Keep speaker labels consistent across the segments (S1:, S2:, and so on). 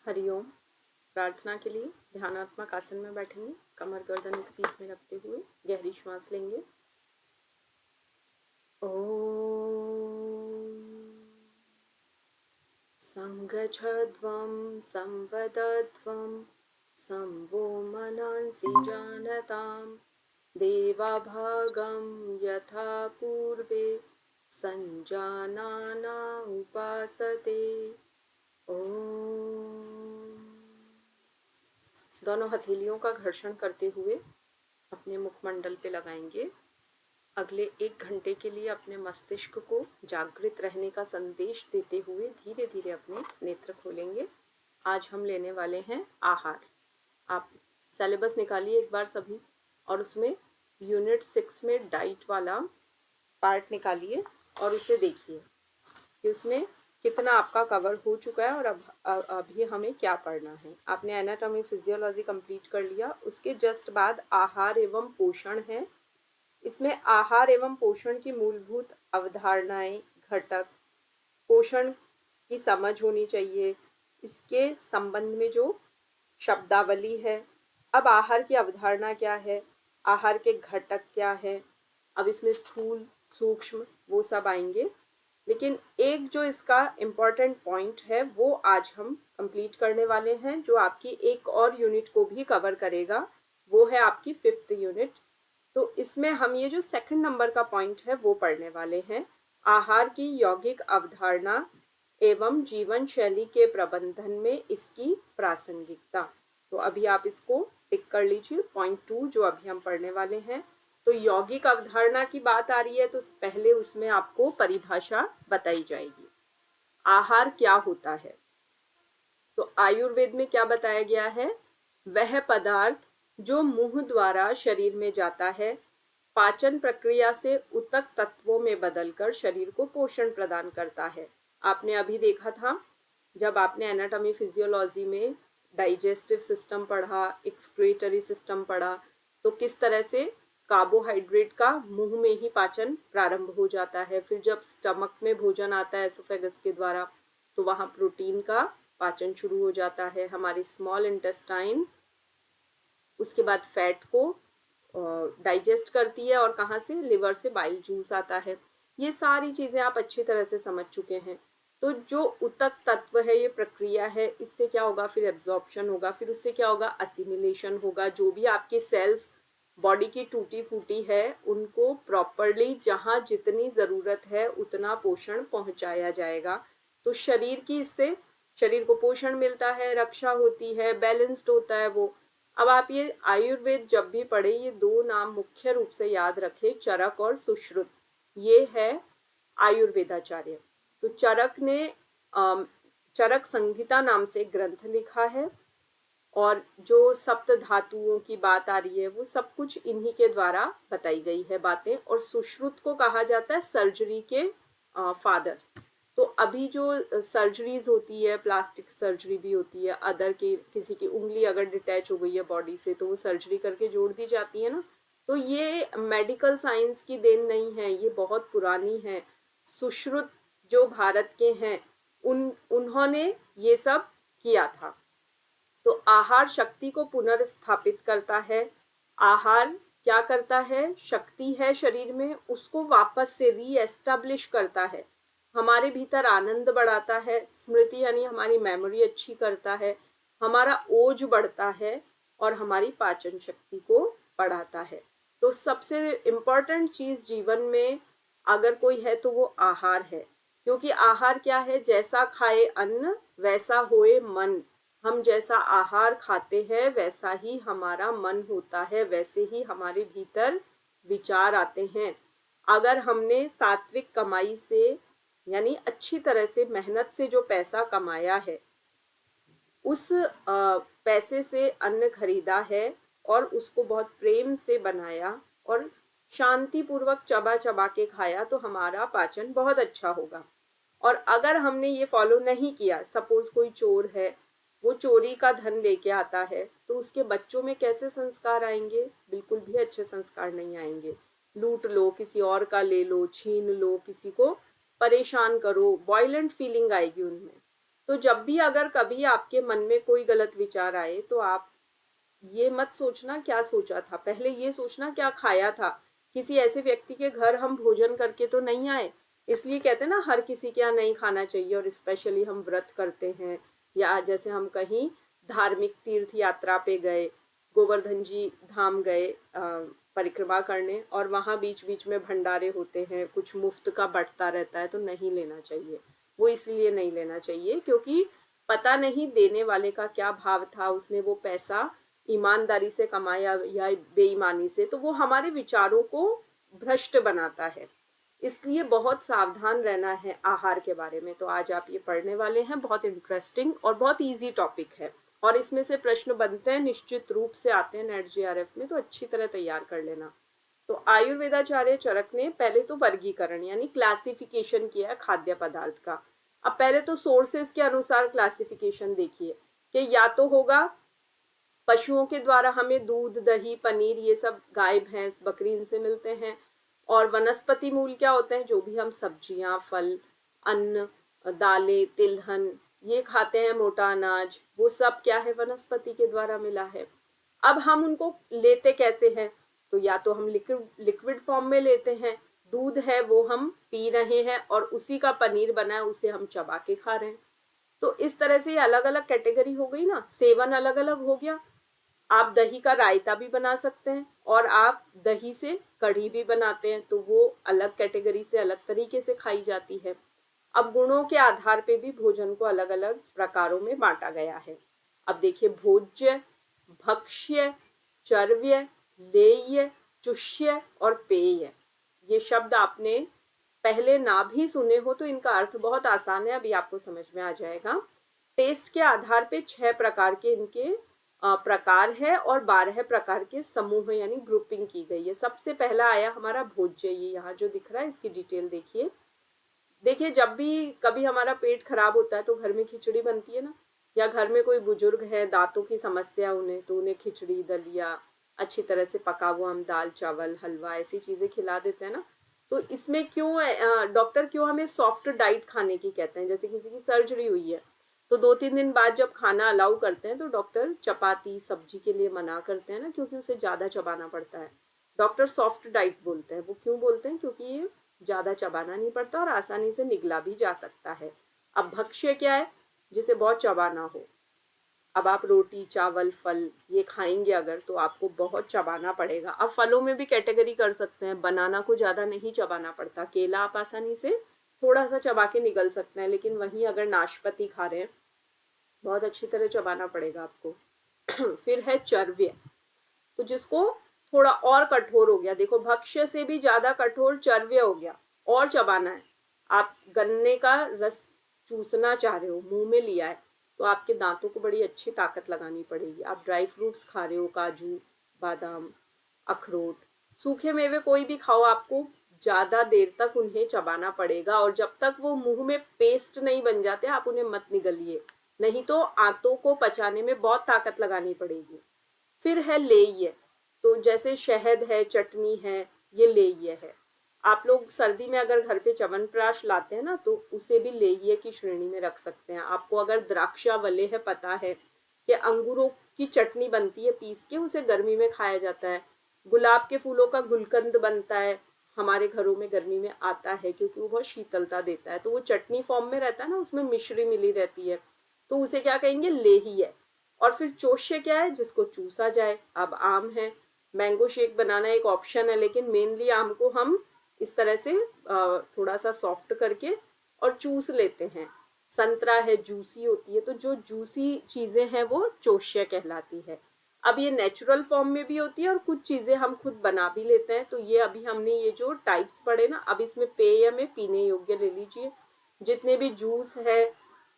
S1: हरिओम। प्रार्थना के लिए ध्यानात्मक आसन में बैठेंगे। कमर गर्दन एक सीट में रखते हुए गहरी श्वास लेंगे। ओम। संगच्छध्वं संवदध्वं संवो मनांसि जानतां देवाभागं यथा पूर्वे संजानाना उपासते। ओम। दोनों हथेलियों का घर्षण करते हुए अपने मुखमंडल पे लगाएंगे। अगले 1 घंटे के लिए अपने मस्तिष्क को जागृत रहने का संदेश देते हुए धीरे धीरे अपने नेत्र खोलेंगे। आज हम लेने वाले हैं आहार। आप सिलेबस निकालिए एक बार सभी, और उसमें यूनिट 6 में डाइट वाला पार्ट निकालिए और उसे देखिए कि उसमें कितना आपका कवर हो चुका है और अभी हमें क्या पढ़ना है। आपने एनाटॉमी फिजियोलॉजी कंप्लीट कर लिया, उसके जस्ट बाद आहार एवं पोषण है। इसमें आहार एवं पोषण की मूलभूत अवधारणाएं, घटक, पोषण की समझ होनी चाहिए, इसके संबंध में जो शब्दावली है। अब आहार की अवधारणा क्या है, आहार के घटक क्या है, अब इसमें स्थूल सूक्ष्म वो सब आएंगे। लेकिन एक जो इसका इम्पॉर्टेंट पॉइंट है वो आज हम कंप्लीट करने वाले हैं, जो आपकी एक और यूनिट को भी कवर करेगा। वो है आपकी 5th यूनिट। तो इसमें हम ये जो 2nd नंबर का पॉइंट है वो पढ़ने वाले हैं, आहार की यौगिक अवधारणा एवं जीवन शैली के प्रबंधन में इसकी प्रासंगिकता। तो अभी आप इसको टिक कर लीजिए, पॉइंट 2 जो अभी हम पढ़ने वाले हैं। तो यौगिक अवधारणा की बात आ रही है तो पहले उसमें आपको परिभाषा बताई जाएगी। आहार क्या होता है, तो आयुर्वेद में क्या बताया गया है, वह पदार्थ जो मुंह द्वारा शरीर में जाता है, पाचन प्रक्रिया से ऊतक तत्वों में बदलकर शरीर को पोषण प्रदान करता है। आपने अभी देखा था जब आपने एनाटॉमी फिजियोलॉजी में डाइजेस्टिव सिस्टम पढ़ा, एक्सक्रीटरी सिस्टम पढ़ा, तो किस तरह से कार्बोहाइड्रेट का मुंह में ही पाचन प्रारंभ हो जाता है। फिर जब स्टमक में भोजन आता है एसोफेगस के द्वारा, तो वहाँ प्रोटीन का पाचन शुरू हो जाता है। हमारी स्मॉल इंटेस्टाइन उसके बाद फैट को डाइजेस्ट करती है, और कहाँ से, लिवर से बाइल जूस आता है। ये सारी चीज़ें आप अच्छी तरह से समझ चुके हैं। तो जो ऊतक तत्व है, ये प्रक्रिया है, इससे क्या होगा, फिर एब्जॉर्प्शन होगा, फिर उससे क्या होगा, असिमिलेशन होगा। जो भी आपकी सेल्स बॉडी की टूटी फूटी है उनको प्रॉपरली जहाँ जितनी ज़रूरत है उतना पोषण पहुँचाया जाएगा। तो शरीर की, इससे शरीर को पोषण मिलता है, रक्षा होती है, बैलेंस्ड होता है वो। अब आप ये आयुर्वेद जब भी पढ़े, ये 2 नाम मुख्य रूप से याद रखें, चरक और सुश्रुत। ये है आयुर्वेदाचार्य। तो चरक ने चरक संहिता नाम से ग्रंथ लिखा है, और जो सप्त धातुओं की बात आ रही है वो सब कुछ इन्हीं के द्वारा बताई गई है बातें। और सुश्रुत को कहा जाता है सर्जरी के फादर। तो अभी जो सर्जरीज होती है, प्लास्टिक सर्जरी भी होती है, अदर के किसी की उंगली अगर डिटैच हो गई है बॉडी से तो वो सर्जरी करके जोड़ दी जाती है ना। तो ये मेडिकल साइंस की देन नहीं है, ये बहुत पुरानी है। सुश्रुत जो भारत के हैं उन्होंने ये सब किया था। तो आहार शक्ति को पुनर्स्थापित करता है। आहार क्या करता है, शक्ति है शरीर में, उसको वापस से रीएस्टैब्लिश करता है। हमारे भीतर आनंद बढ़ाता है, स्मृति यानी हमारी मेमोरी अच्छी करता है, हमारा ओज बढ़ता है, और हमारी पाचन शक्ति को बढ़ाता है। तो सबसे इम्पॉर्टेंट चीज़ जीवन में अगर कोई है तो वो आहार है। क्योंकि आहार क्या है, जैसा खाए अन्न वैसा होए मन। हम जैसा आहार खाते हैं वैसा ही हमारा मन होता है, वैसे ही हमारे भीतर विचार आते हैं। अगर हमने सात्विक कमाई से यानी अच्छी तरह से मेहनत से जो पैसा कमाया है, उस पैसे से अन्न खरीदा है और उसको बहुत प्रेम से बनाया और शांति पूर्वक चबा चबा के खाया, तो हमारा पाचन बहुत अच्छा होगा। और अगर हमने ये फॉलो नहीं किया, सपोज कोई चोर है, वो चोरी का धन लेके आता है, तो उसके बच्चों में कैसे संस्कार आएंगे, बिल्कुल भी अच्छे संस्कार नहीं आएंगे। लूट लो, किसी और का ले लो, छीन लो, किसी को परेशान करो, वायलेंट फीलिंग आएगी उनमें। तो जब भी अगर कभी आपके मन में कोई गलत विचार आए तो आप ये मत सोचना क्या सोचा था, पहले ये सोचना क्या खाया था। किसी ऐसे व्यक्ति के घर हम भोजन करके तो नहीं आए। इसलिए कहते हैं ना हर किसी के यहाँ नहीं खाना चाहिए, और स्पेशली हम व्रत करते हैं या जैसे हम कहीं धार्मिक तीर्थ यात्रा पे गए, गोवर्धन जी धाम गए परिक्रमा करने, और वहाँ बीच बीच में भंडारे होते हैं, कुछ मुफ्त का बंटता रहता है, तो नहीं लेना चाहिए। वो इसलिए नहीं लेना चाहिए क्योंकि पता नहीं देने वाले का क्या भाव था, उसने वो पैसा ईमानदारी से कमाया या बेईमानी से, तो वो हमारे विचारों को भ्रष्ट बनाता है। इसलिए बहुत सावधान रहना है आहार के बारे में। तो आज आप ये पढ़ने वाले हैं, बहुत इंटरेस्टिंग और बहुत इजी टॉपिक है, और इसमें से प्रश्न बनते हैं, निश्चित रूप से आते हैं नेट जीआरएफ में, तो अच्छी तरह तैयार कर लेना। तो आयुर्वेदाचार्य चरक ने पहले तो वर्गीकरण यानी क्लासिफिकेशन किया है खाद्य पदार्थ का। अब पहले तो सोर्सेस के अनुसार क्लासिफिकेशन देखिए कि या तो होगा पशुओं के द्वारा हमें दूध दही पनीर ये सब गाय भैंस बकरी इनसे मिलते हैं, और वनस्पति मूल क्या होते हैं, जो भी हम सब्जियां फल अन्न दालें तिलहन ये खाते हैं, मोटा अनाज, वो सब क्या है, वनस्पति के द्वारा मिला है। अब हम उनको लेते कैसे हैं, तो या तो हम लिक्विड फॉर्म में लेते हैं, दूध है वो हम पी रहे हैं, और उसी का पनीर बना है उसे हम चबा के खा रहे हैं। तो इस तरह से ये अलग अलग कैटेगरी हो गई ना, सेवन अलग अलग हो गया। आप दही का रायता भी बना सकते हैं, और आप दही से कढ़ी भी बनाते हैं, तो वो अलग कैटेगरी से अलग तरीके से खाई जाती है। अब गुणों के आधार पे भी भोजन को अलग अलग प्रकारों में बांटा गया है। अब देखिए, भोज्य, भक्ष्य, चर्व्य, लेह्य, चुष्य और पेय, ये शब्द आपने पहले ना भी सुने हो तो इनका अर्थ बहुत आसान है, अभी आपको समझ में आ जाएगा। टेस्ट के आधार पे 6 प्रकार के इनके प्रकार है, और 12 प्रकार के समूह यानी ग्रुपिंग की गई है। सबसे पहला आया हमारा भोज्य, ये यहाँ जो दिख रहा है इसकी डिटेल देखिए। देखिए, जब भी कभी हमारा पेट खराब होता है तो घर में खिचड़ी बनती है ना, या घर में कोई बुजुर्ग है दांतों की समस्या उन्हें, तो उन्हें खिचड़ी दलिया अच्छी तरह से पका हुआ हम दाल चावल हलवा ऐसी चीजें खिला देते हैं ना। तो इसमें क्यों डॉक्टर क्यों हमें सॉफ्ट डाइट खाने की कहते हैं, जैसे किसी की सर्जरी हुई है तो 2-3 दिन बाद जब खाना अलाउ करते हैं तो डॉक्टर चपाती सब्जी के लिए मना करते हैं ना, क्योंकि उसे ज्यादा चबाना पड़ता है। डॉक्टर सॉफ्ट डाइट बोलते हैं, वो क्यों बोलते हैं, क्योंकि ये ज्यादा चबाना नहीं पड़ता और आसानी से निगला भी जा सकता है। अब भक्ष्य क्या है, जिसे बहुत चबाना हो। अब आप रोटी चावल फल ये खाएंगे अगर, तो आपको बहुत चबाना पड़ेगा। अब फलों में भी कैटेगरी कर सकते हैं, बनाना को ज्यादा नहीं चबाना पड़ता, केला आप आसानी से थोड़ा सा चबा के निगल सकते हैं, लेकिन वहीं अगर नाशपाती खा रहे हैं बहुत अच्छी तरह चबाना पड़ेगा आपको। फिर है चर्व्य, तो जिसको थोड़ा और कठोर हो गया, देखो भक्ष्य से भी ज्यादा कठोर चर्व्य हो गया, और चबाना है। आप गन्ने का रस चूसना चाह रहे हो, मुंह में लिया है, तो आपके दांतों को बड़ी अच्छी ताकत लगानी पड़ेगी। आप ड्राई फ्रूट्स खा रहे हो, काजू बादाम अखरोट सूखे मेवे कोई भी खाओ, आपको ज्यादा देर तक उन्हें चबाना पड़ेगा, और जब तक वो मुंह में पेस्ट नहीं बन जाते आप उन्हें मत निगलिए, नहीं तो आंतों को पचाने में बहुत ताकत लगानी पड़ेगी। फिर है लेह्य, तो जैसे शहद है चटनी है, ये लेह्य है। आप लोग सर्दी में अगर घर पे च्यवनप्राश लाते हैं ना, तो उसे भी लेह्य की श्रेणी में रख सकते हैं। आपको अगर द्राक्षा वले है पता है कि अंगूरों की चटनी बनती है पीस के, उसे गर्मी में खाया जाता है। गुलाब के फूलों का गुलकंद बनता है, हमारे घरों में गर्मी में आता है क्योंकि वो बहुत शीतलता देता है, तो वो चटनी फॉर्म में रहता है ना, उसमें मिश्री मिली रहती है, तो उसे क्या कहेंगे, लेह्य। और फिर चोष्य क्या है, जिसको चूसा जाए। अब आम है, मैंगो शेक बनाना एक ऑप्शन है, लेकिन मेनली आम को हम इस तरह से थोड़ा सा सॉफ्ट करके और चूस लेते हैं। संतरा है, जूसी होती है, तो जो जूसी चीजें हैं वो चोष्य कहलाती है। अब ये नेचुरल फॉर्म में भी होती है और कुछ चीजें हम खुद बना भी लेते हैं। तो ये अभी हमने ये जो टाइप्स पढ़े ना, अब इसमें पेय में पीने योग्य ले लीजिए। जितने भी जूस है,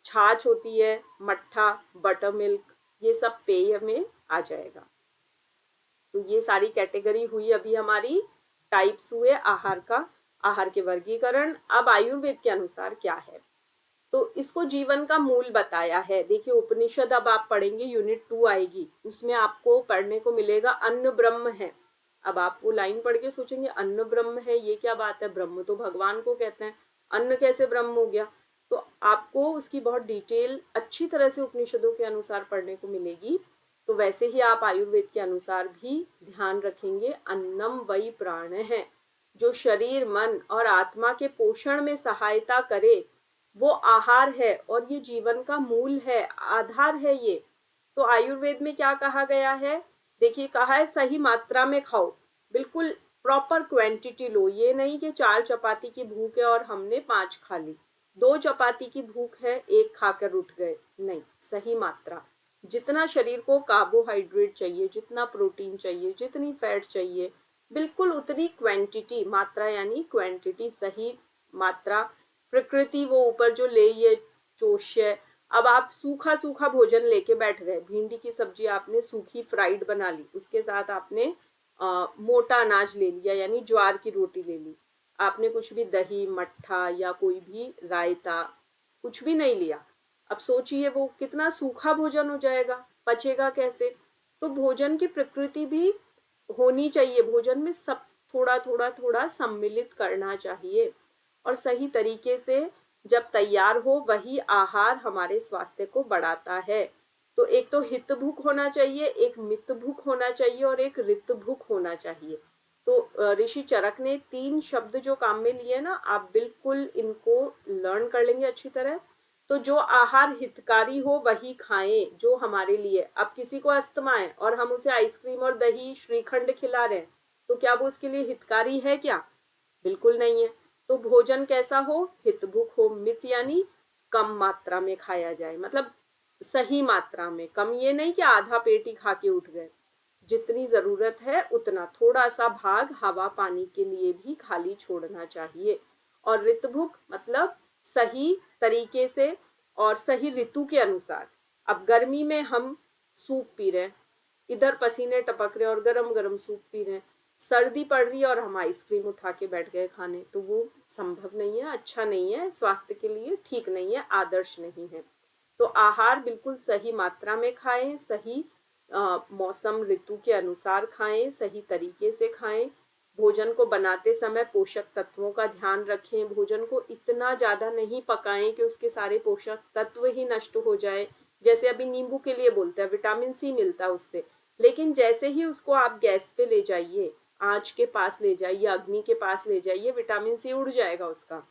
S1: छाछ होती है, मट्ठा, बटर मिल्क, ये सब पेय में आ जाएगा। तो ये सारी कैटेगरी हुई अभी हमारी, टाइप्स हुए आहार का, आहार के वर्गीकरण। अब आयुर्वेद के अनुसार क्या है, तो इसको जीवन का मूल बताया है। देखिए उपनिषद अब आप पढ़ेंगे, यूनिट 2 आएगी, उसमें आपको पढ़ने को मिलेगा अन्न ब्रह्म है। अब आप वो लाइन पढ़ के सोचेंगे अन्न ब्रह्म है, ये क्या बात है, ब्रह्म तो भगवान को कहते हैं, अन्न कैसे ब्रह्म हो गया। तो आपको उसकी बहुत डिटेल अच्छी तरह से उपनिषदों के अनुसार पढ़ने को मिलेगी। तो वैसे ही आप आयुर्वेद के अनुसार भी ध्यान रखेंगे, अन्नम वही प्राण है, जो शरीर मन और आत्मा के पोषण में सहायता करे वो आहार है, और ये जीवन का मूल है, आधार है ये। तो आयुर्वेद में क्या कहा गया है, देखिए कहा है सही मात्रा में खाओ, बिल्कुल प्रॉपर क्वांटिटी लो। ये नहीं कि 4 चपाती की भूख है और हमने 5 खा ली, 2 चपाती की भूख है 1 खाकर उठ गए, नहीं, सही मात्रा। जितना शरीर को कार्बोहाइड्रेट चाहिए, जितना प्रोटीन चाहिए, जितनी फैट चाहिए, बिल्कुल उतनी क्वांटिटी, मात्रा यानी क्वांटिटी, सही मात्रा। प्रकृति वो ऊपर जो ले ये चोष्य, अब आप सूखा सूखा भोजन लेके बैठ गए, भिंडी की सब्जी आपने सूखी फ्राइड बना ली, उसके साथ आपने मोटा अनाज ले लिया यानी ज्वार की रोटी ले ली, आपने कुछ भी दही मट्ठा या कोई भी रायता कुछ भी नहीं लिया। अब सोचिए वो कितना सूखा भोजन हो जाएगा, पचेगा कैसे। तो भोजन की प्रकृति भी होनी चाहिए, भोजन में सब थोड़ा थोड़ा थोड़ा सम्मिलित करना चाहिए, और सही तरीके से जब तैयार हो वही आहार हमारे स्वास्थ्य को बढ़ाता है। तो एक तो हित भूख होना चाहिए, एक मित भूख होना चाहिए, और एक ऋत भूख होना चाहिए। तो ऋषि चरक ने 3 शब्द जो काम में लिए ना, आप बिल्कुल इनको लर्न कर लेंगे अच्छी तरह। तो जो आहार हितकारी हो वही खाएं जो हमारे लिए। अब किसी को अस्थमा है और हम उसे आइसक्रीम और दही श्रीखंड खिला रहे हैं, तो क्या वो उसके लिए हितकारी है क्या? बिल्कुल नहीं है। तो भोजन कैसा हो, हितभुक हो, मित यानी कम मात्रा में खाया जाए, मतलब सही मात्रा में, कम ये नहीं कि आधा पेट ही खा के उठ गए, जितनी जरूरत है उतना, थोड़ा सा भाग हवा पानी के लिए भी खाली छोड़ना चाहिए। और ऋतभुक मतलब सही तरीके से और सही ऋतु के अनुसार। अब गर्मी में हम सूप पी रहे हैं, इधर पसीने टपक रहे और गरम गरम सूप पी रहे हैं, सर्दी पड़ रही है और हम आइसक्रीम उठा के बैठ गए खाने, तो वो संभव नहीं है, अच्छा नहीं है, स्वास्थ्य के लिए ठीक नहीं है, आदर्श नहीं है। तो आहार बिल्कुल सही मात्रा में खाएं, सही मौसम ऋतु के अनुसार खाएं, सही तरीके से खाएं। भोजन को बनाते समय पोषक तत्वों का ध्यान रखें, भोजन को इतना ज़्यादा नहीं पकाएं कि उसके सारे पोषक तत्व ही नष्ट हो जाए। जैसे अभी नींबू के लिए बोलते हैं, विटामिन सी मिलता है उससे, लेकिन जैसे ही उसको आप गैस पे ले जाइए, आँच के पास ले जाइए, अग्नि के पास ले जाइए, विटामिन सी उड़ जाएगा उसका।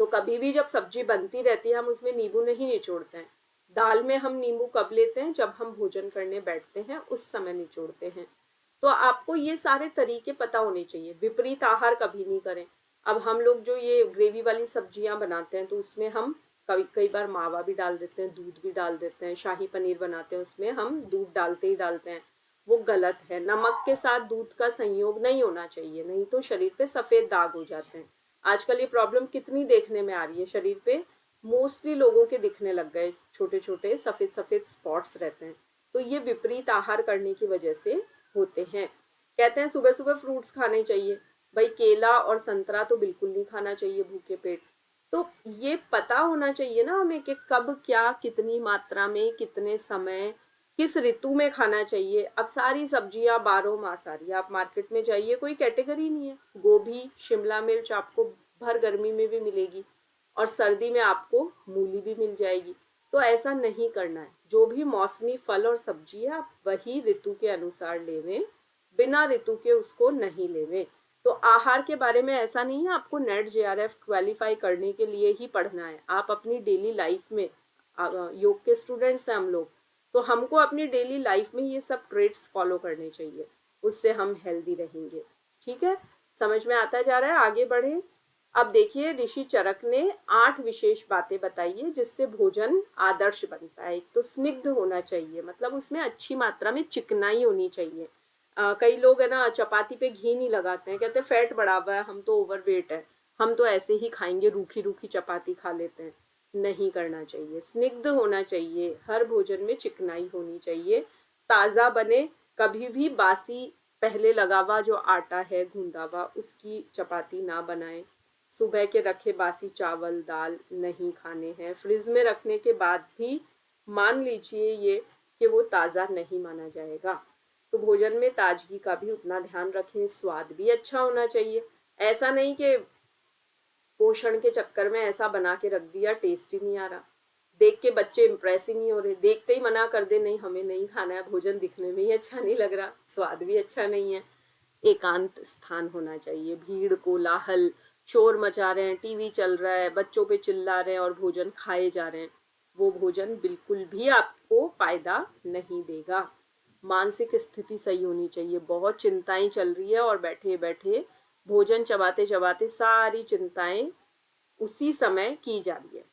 S1: तो कभी भी जब सब्जी बनती रहती है हम उसमें नींबू नहीं निचोड़ते हैं। दाल में हम नींबू कब लेते हैं, जब हम भोजन करने बैठते हैं उस समय निचोड़ते हैं। तो आपको ये सारे तरीके पता होने चाहिए। विपरीत आहार कभी नहीं करें। अब हम लोग जो ये ग्रेवी वाली सब्जियां बनाते हैं तो उसमें हम कई कई बार मावा भी डाल देते हैं, दूध भी डाल देते हैं। शाही पनीर बनाते हैं उसमें हम दूध डालते ही डालते हैं, वो गलत है। नमक के साथ दूध का संयोग नहीं होना चाहिए, नहीं तो शरीर पे सफेद दाग हो जाते हैं। आजकल ये प्रॉब्लम कितनी देखने में आ रही है, शरीर पे मोस्टली लोगों के दिखने लग गए, छोटे छोटे सफेद सफेद स्पॉट्स रहते हैं। तो ये विपरीत आहार करने की वजह से होते हैं। कहते हैं सुबह सुबह फ्रूट्स खाने चाहिए, भाई केला और संतरा तो बिल्कुल नहीं खाना चाहिए भूखे पेट। तो ये पता होना चाहिए ना हमें कि कब क्या कितनी मात्रा में कितने समय किस ऋतु में खाना चाहिए। अब सारी सब्जियां 12 मास आ रही है, आप मार्केट में जाइए कोई कैटेगरी नहीं है। गोभी शिमला मिर्च आपको भर गर्मी में भी मिलेगी, और सर्दी में आपको मूली भी मिल जाएगी। तो ऐसा नहीं करना है, जो भी मौसमी फल और सब्जी है आप वही ऋतु के अनुसार लेवें, बिना ऋतु के उसको नहीं लेवें। तो आहार के बारे में ऐसा नहीं है आपको नेट जेआरएफ क्वालिफाई करने के लिए ही पढ़ना है, आप अपनी डेली लाइफ में, योग के स्टूडेंट्स हैं हम लोग, तो हमको अपनी डेली लाइफ में ये सब ट्रेड्स फॉलो करने चाहिए, उससे हम हेल्दी रहेंगे। ठीक है, समझ में आता जा रहा है, आगे बढ़े। अब देखिए ऋषि चरक ने 8 विशेष बातें बताई है जिससे भोजन आदर्श बनता है। एक तो स्निग्ध होना चाहिए, मतलब उसमें अच्छी मात्रा में चिकनाई होनी चाहिए। कई लोग है ना चपाती पे घी नहीं लगाते हैं, कहते हैं फैट बढ़ा हुआ है, हम तो ओवरवेट है, हम तो ऐसे ही खाएंगे, रूखी रूखी चपाती खा लेते हैं। नहीं करना चाहिए, स्निग्ध होना चाहिए, हर भोजन में चिकनाई होनी चाहिए, ताज़ा बने। कभी भी बासी पहले लगा हुआ जो आटा है गूंदा हुआ उसकी चपाती ना बनाएं। सुबह के रखे बासी चावल दाल नहीं खाने हैं। फ्रिज में रखने के बाद भी मान लीजिए ये कि वो ताज़ा नहीं माना जाएगा। तो भोजन में ताजगी का भी उतना ध्यान रखें, स्वाद भी अच्छा होना चाहिए। ऐसा नहीं कि पोषण के चक्कर में ऐसा बना के रख दिया, टेस्ट ही नहीं आ रहा, देख के बच्चे इम्प्रेस ही नहीं हो रहे, देखते ही मना कर दे, नहीं हमें नहीं खाना है, भोजन दिखने में ही अच्छा नहीं लग रहा, स्वाद भी अच्छा नहीं है। एकांत स्थान होना चाहिए। भीड़ कोलाहल, शोर मचा रहे हैं, टीवी चल रहा है, बच्चों पे चिल्ला रहे हैं और भोजन खाए जा रहे हैं, वो भोजन बिल्कुल भी आपको फायदा नहीं देगा। मानसिक स्थिति सही होनी चाहिए। बहुत चिंताएं चल रही है और बैठे बैठे भोजन चबाते चबाते सारी चिंताएं उसी समय की जा रही है,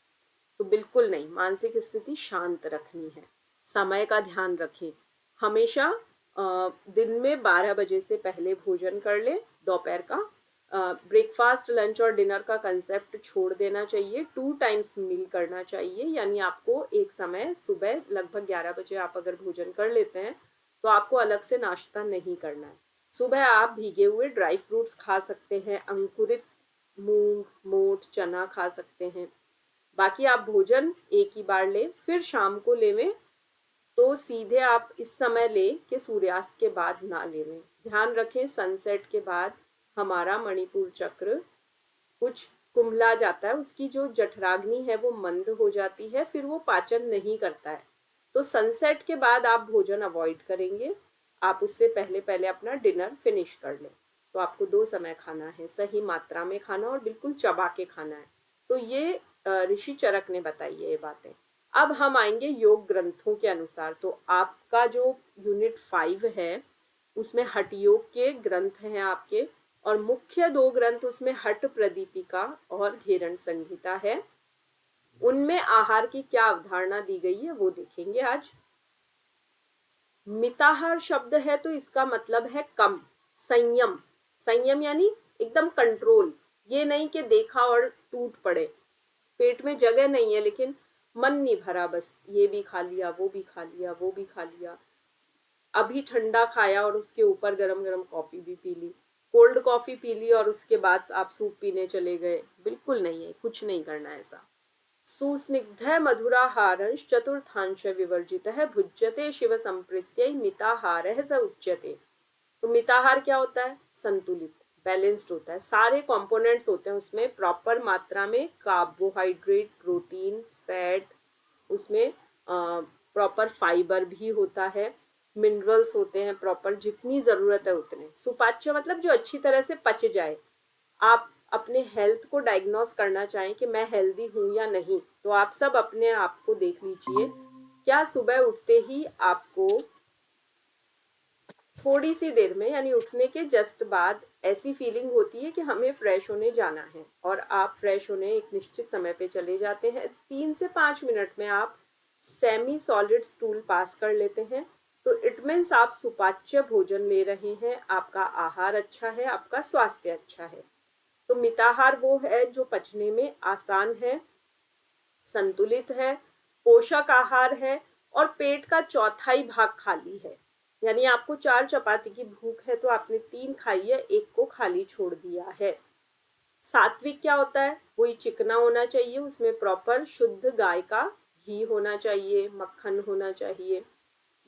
S1: तो बिल्कुल नहीं, मानसिक स्थिति शांत रखनी है। समय का ध्यान रखें, हमेशा दिन में 12 बजे से पहले भोजन कर ले। दोपहर का ब्रेकफास्ट, लंच और डिनर का कंसेप्ट छोड़ देना चाहिए। 2 टाइम्स मील करना चाहिए, यानी आपको एक समय सुबह लगभग 11 बजे आप अगर भोजन कर लेते हैं तो आपको अलग से नाश्ता नहीं करना है। सुबह आप भीगे हुए ड्राई फ्रूट्स खा सकते हैं, अंकुरित मूंग, मोठ, चना खा सकते हैं। बाकी आप भोजन एक ही बार लें, फिर शाम को लेवें तो सीधे आप इस समय ले कि सूर्यास्त के बाद ना लेवें। ध्यान रखें, सनसेट के बाद हमारा मणिपुर चक्र कुछ कुम्हला जाता है, उसकी जो जठराग्नि है वो मंद हो जाती है, फिर वो पाचन नहीं करता है। तो सनसेट के बाद आप भोजन अवॉइड करेंगे, आप उससे पहले पहले अपना डिनर फिनिश कर लें। तो आपको 2 समय खाना है, सही मात्रा में खाना और बिल्कुल चबा के खाना है। तो ये ऋषि चरक ने बताई है ये बातें। अब हम आएंगे योग ग्रंथों के अनुसार। तो आपका जो यूनिट 5 है उसमें हठ योग के ग्रंथ हैं आपके, और मुख्य 2 ग्रंथ उसमें हठ प्रदीपिका और घेरण संहिता है। उनमें आहार की क्या अवधारणा दी गई है वो देखेंगे आज। मिताहार शब्द है तो इसका मतलब है कम, संयम। संयम यानी एकदम कंट्रोल, ये नहीं कि देखा और टूट पड़े, पेट में जगह नहीं है लेकिन मन नहीं भरा, बस ये भी खा लिया, वो भी खा लिया, वो भी खा लिया, अभी ठंडा खाया और उसके ऊपर गरम गरम कॉफी भी पी ली, कोल्ड कॉफी पी ली और उसके बाद आप सूप पीने चले गए, बिल्कुल नहीं है, कुछ नहीं करना ऐसा। सुस्निग्ध मधुराहारंश चतुर्थांश विवर्जित है भुज्यते शिव संप्रीत्यै मिताहार स उच्यते। तो मिताहार क्या होता है? संतुलित, बैलेंस्ड होता है, सारे कंपोनेंट्स होते हैं उसमें प्रॉपर मात्रा में, कार्बोहाइड्रेट, प्रोटीन, फैट, उसमें प्रॉपर फाइबर भी होता है, मिनरल्स होते हैं प्रॉपर, जितनी जरूरत है उतने। सुपाच्य मतलब जो अच्छी तरह से पच जाए। आप अपने हेल्थ को डायग्नोस करना चाहें कि मैं हेल्दी हूं या नहीं, तो आप सब अपने आप को देख लीजिए। क्या सुबह उठते ही आपको थोड़ी सी देर में, यानी उठने के जस्ट बाद, ऐसी फीलिंग होती है कि हमें फ्रेश होने जाना है और आप फ्रेश होने एक निश्चित समय पे चले जाते हैं, 3 से 5 मिनट में आप सेमी सॉलिड स्टूल पास कर लेते हैं, तो इट मीन्स आप सुपाच्य भोजन ले रहे हैं, आपका आहार अच्छा है, आपका स्वास्थ्य अच्छा है। तो मिताहार वो है जो पचने में आसान है, संतुलित है, पोषक आहार है और पेट का चौथाई भाग खाली है। यानी आपको 4 चपाती की भूख है तो आपने 3 खाई है, 1 को खाली छोड़ दिया है। सात्विक क्या होता है? वही चिकना होना चाहिए, उसमें प्रॉपर शुद्ध गाय का घी होना चाहिए, मक्खन होना चाहिए।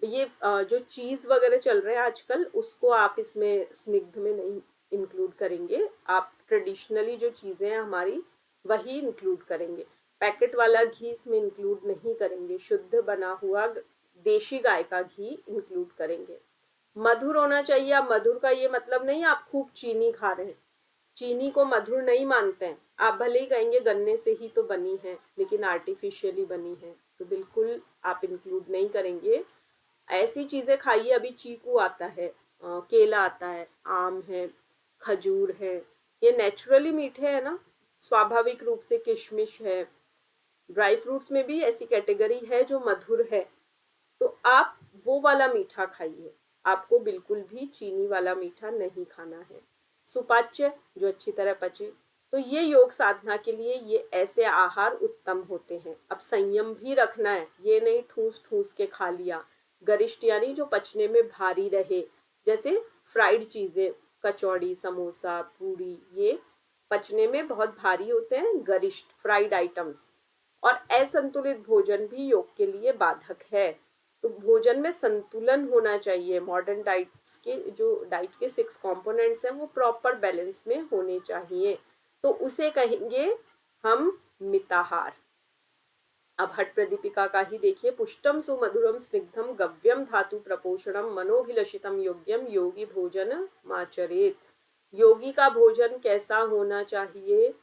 S1: ये जो चीज वगैरह चल रहे हैं आजकल, उसको आप इसमें स्निग्ध में नहीं इंक्लूड करेंगे, आप ट्रेडिशनली जो चीजें हैं हमारी वही इंक्लूड करेंगे। पैकेट वाला घी इसमें इंक्लूड नहीं करेंगे, शुद्ध बना हुआ देशी गाय का घी इंक्लूड करेंगे। मधुर होना चाहिए। अब मधुर का ये मतलब नहीं आप खूब चीनी खा रहे हैं, चीनी को मधुर नहीं मानते हैं। आप भले ही कहेंगे गन्ने से ही तो बनी है, लेकिन आर्टिफिशियली बनी है, तो बिल्कुल आप इंक्लूड नहीं करेंगे। ऐसी चीजें खाइए, अभी चीकू आता है, केला आता है, आम है, खजूर है, ये नेचुरली मीठे है ना, स्वाभाविक रूप से किशमिश है। ड्राई फ्रूट्स में भी ऐसी कैटेगरी है जो मधुर है, तो आप वो वाला मीठा खाइए, आपको बिल्कुल भी चीनी वाला मीठा नहीं खाना है। सुपाच्य जो अच्छी तरह पचे, तो ये योग साधना के लिए ये ऐसे आहार उत्तम होते हैं। अब संयम भी रखना है, ये नहीं ठूस ठूस के खा लिया। गरिष्ठ यानी जो पचने में भारी रहे, जैसे फ्राइड चीजें, कचौड़ी, समोसा, पूरी, ये पचने में बहुत भारी होते हैं, गरिष्ठ फ्राइड आइटम्स। और असंतुलित भोजन भी योग के लिए बाधक है। तो भोजन में संतुलन होना चाहिए। मॉडर्न डाइट्स के जो डाइट के 6 कंपोनेंट्स हैं वो प्रॉपर बैलेंस में होने चाहिए। तो उसे कहेंगे हम मिताहार। अब हट प्रदीपिका का ही देखिए, पुष्टम सुमधुरम स्निग्धम गव्यम धातु प्रपोषणम मनोभिलषितम योग्यम योगी भोजन माचरेत। योगी का भोजन कैसा होना चाहिए?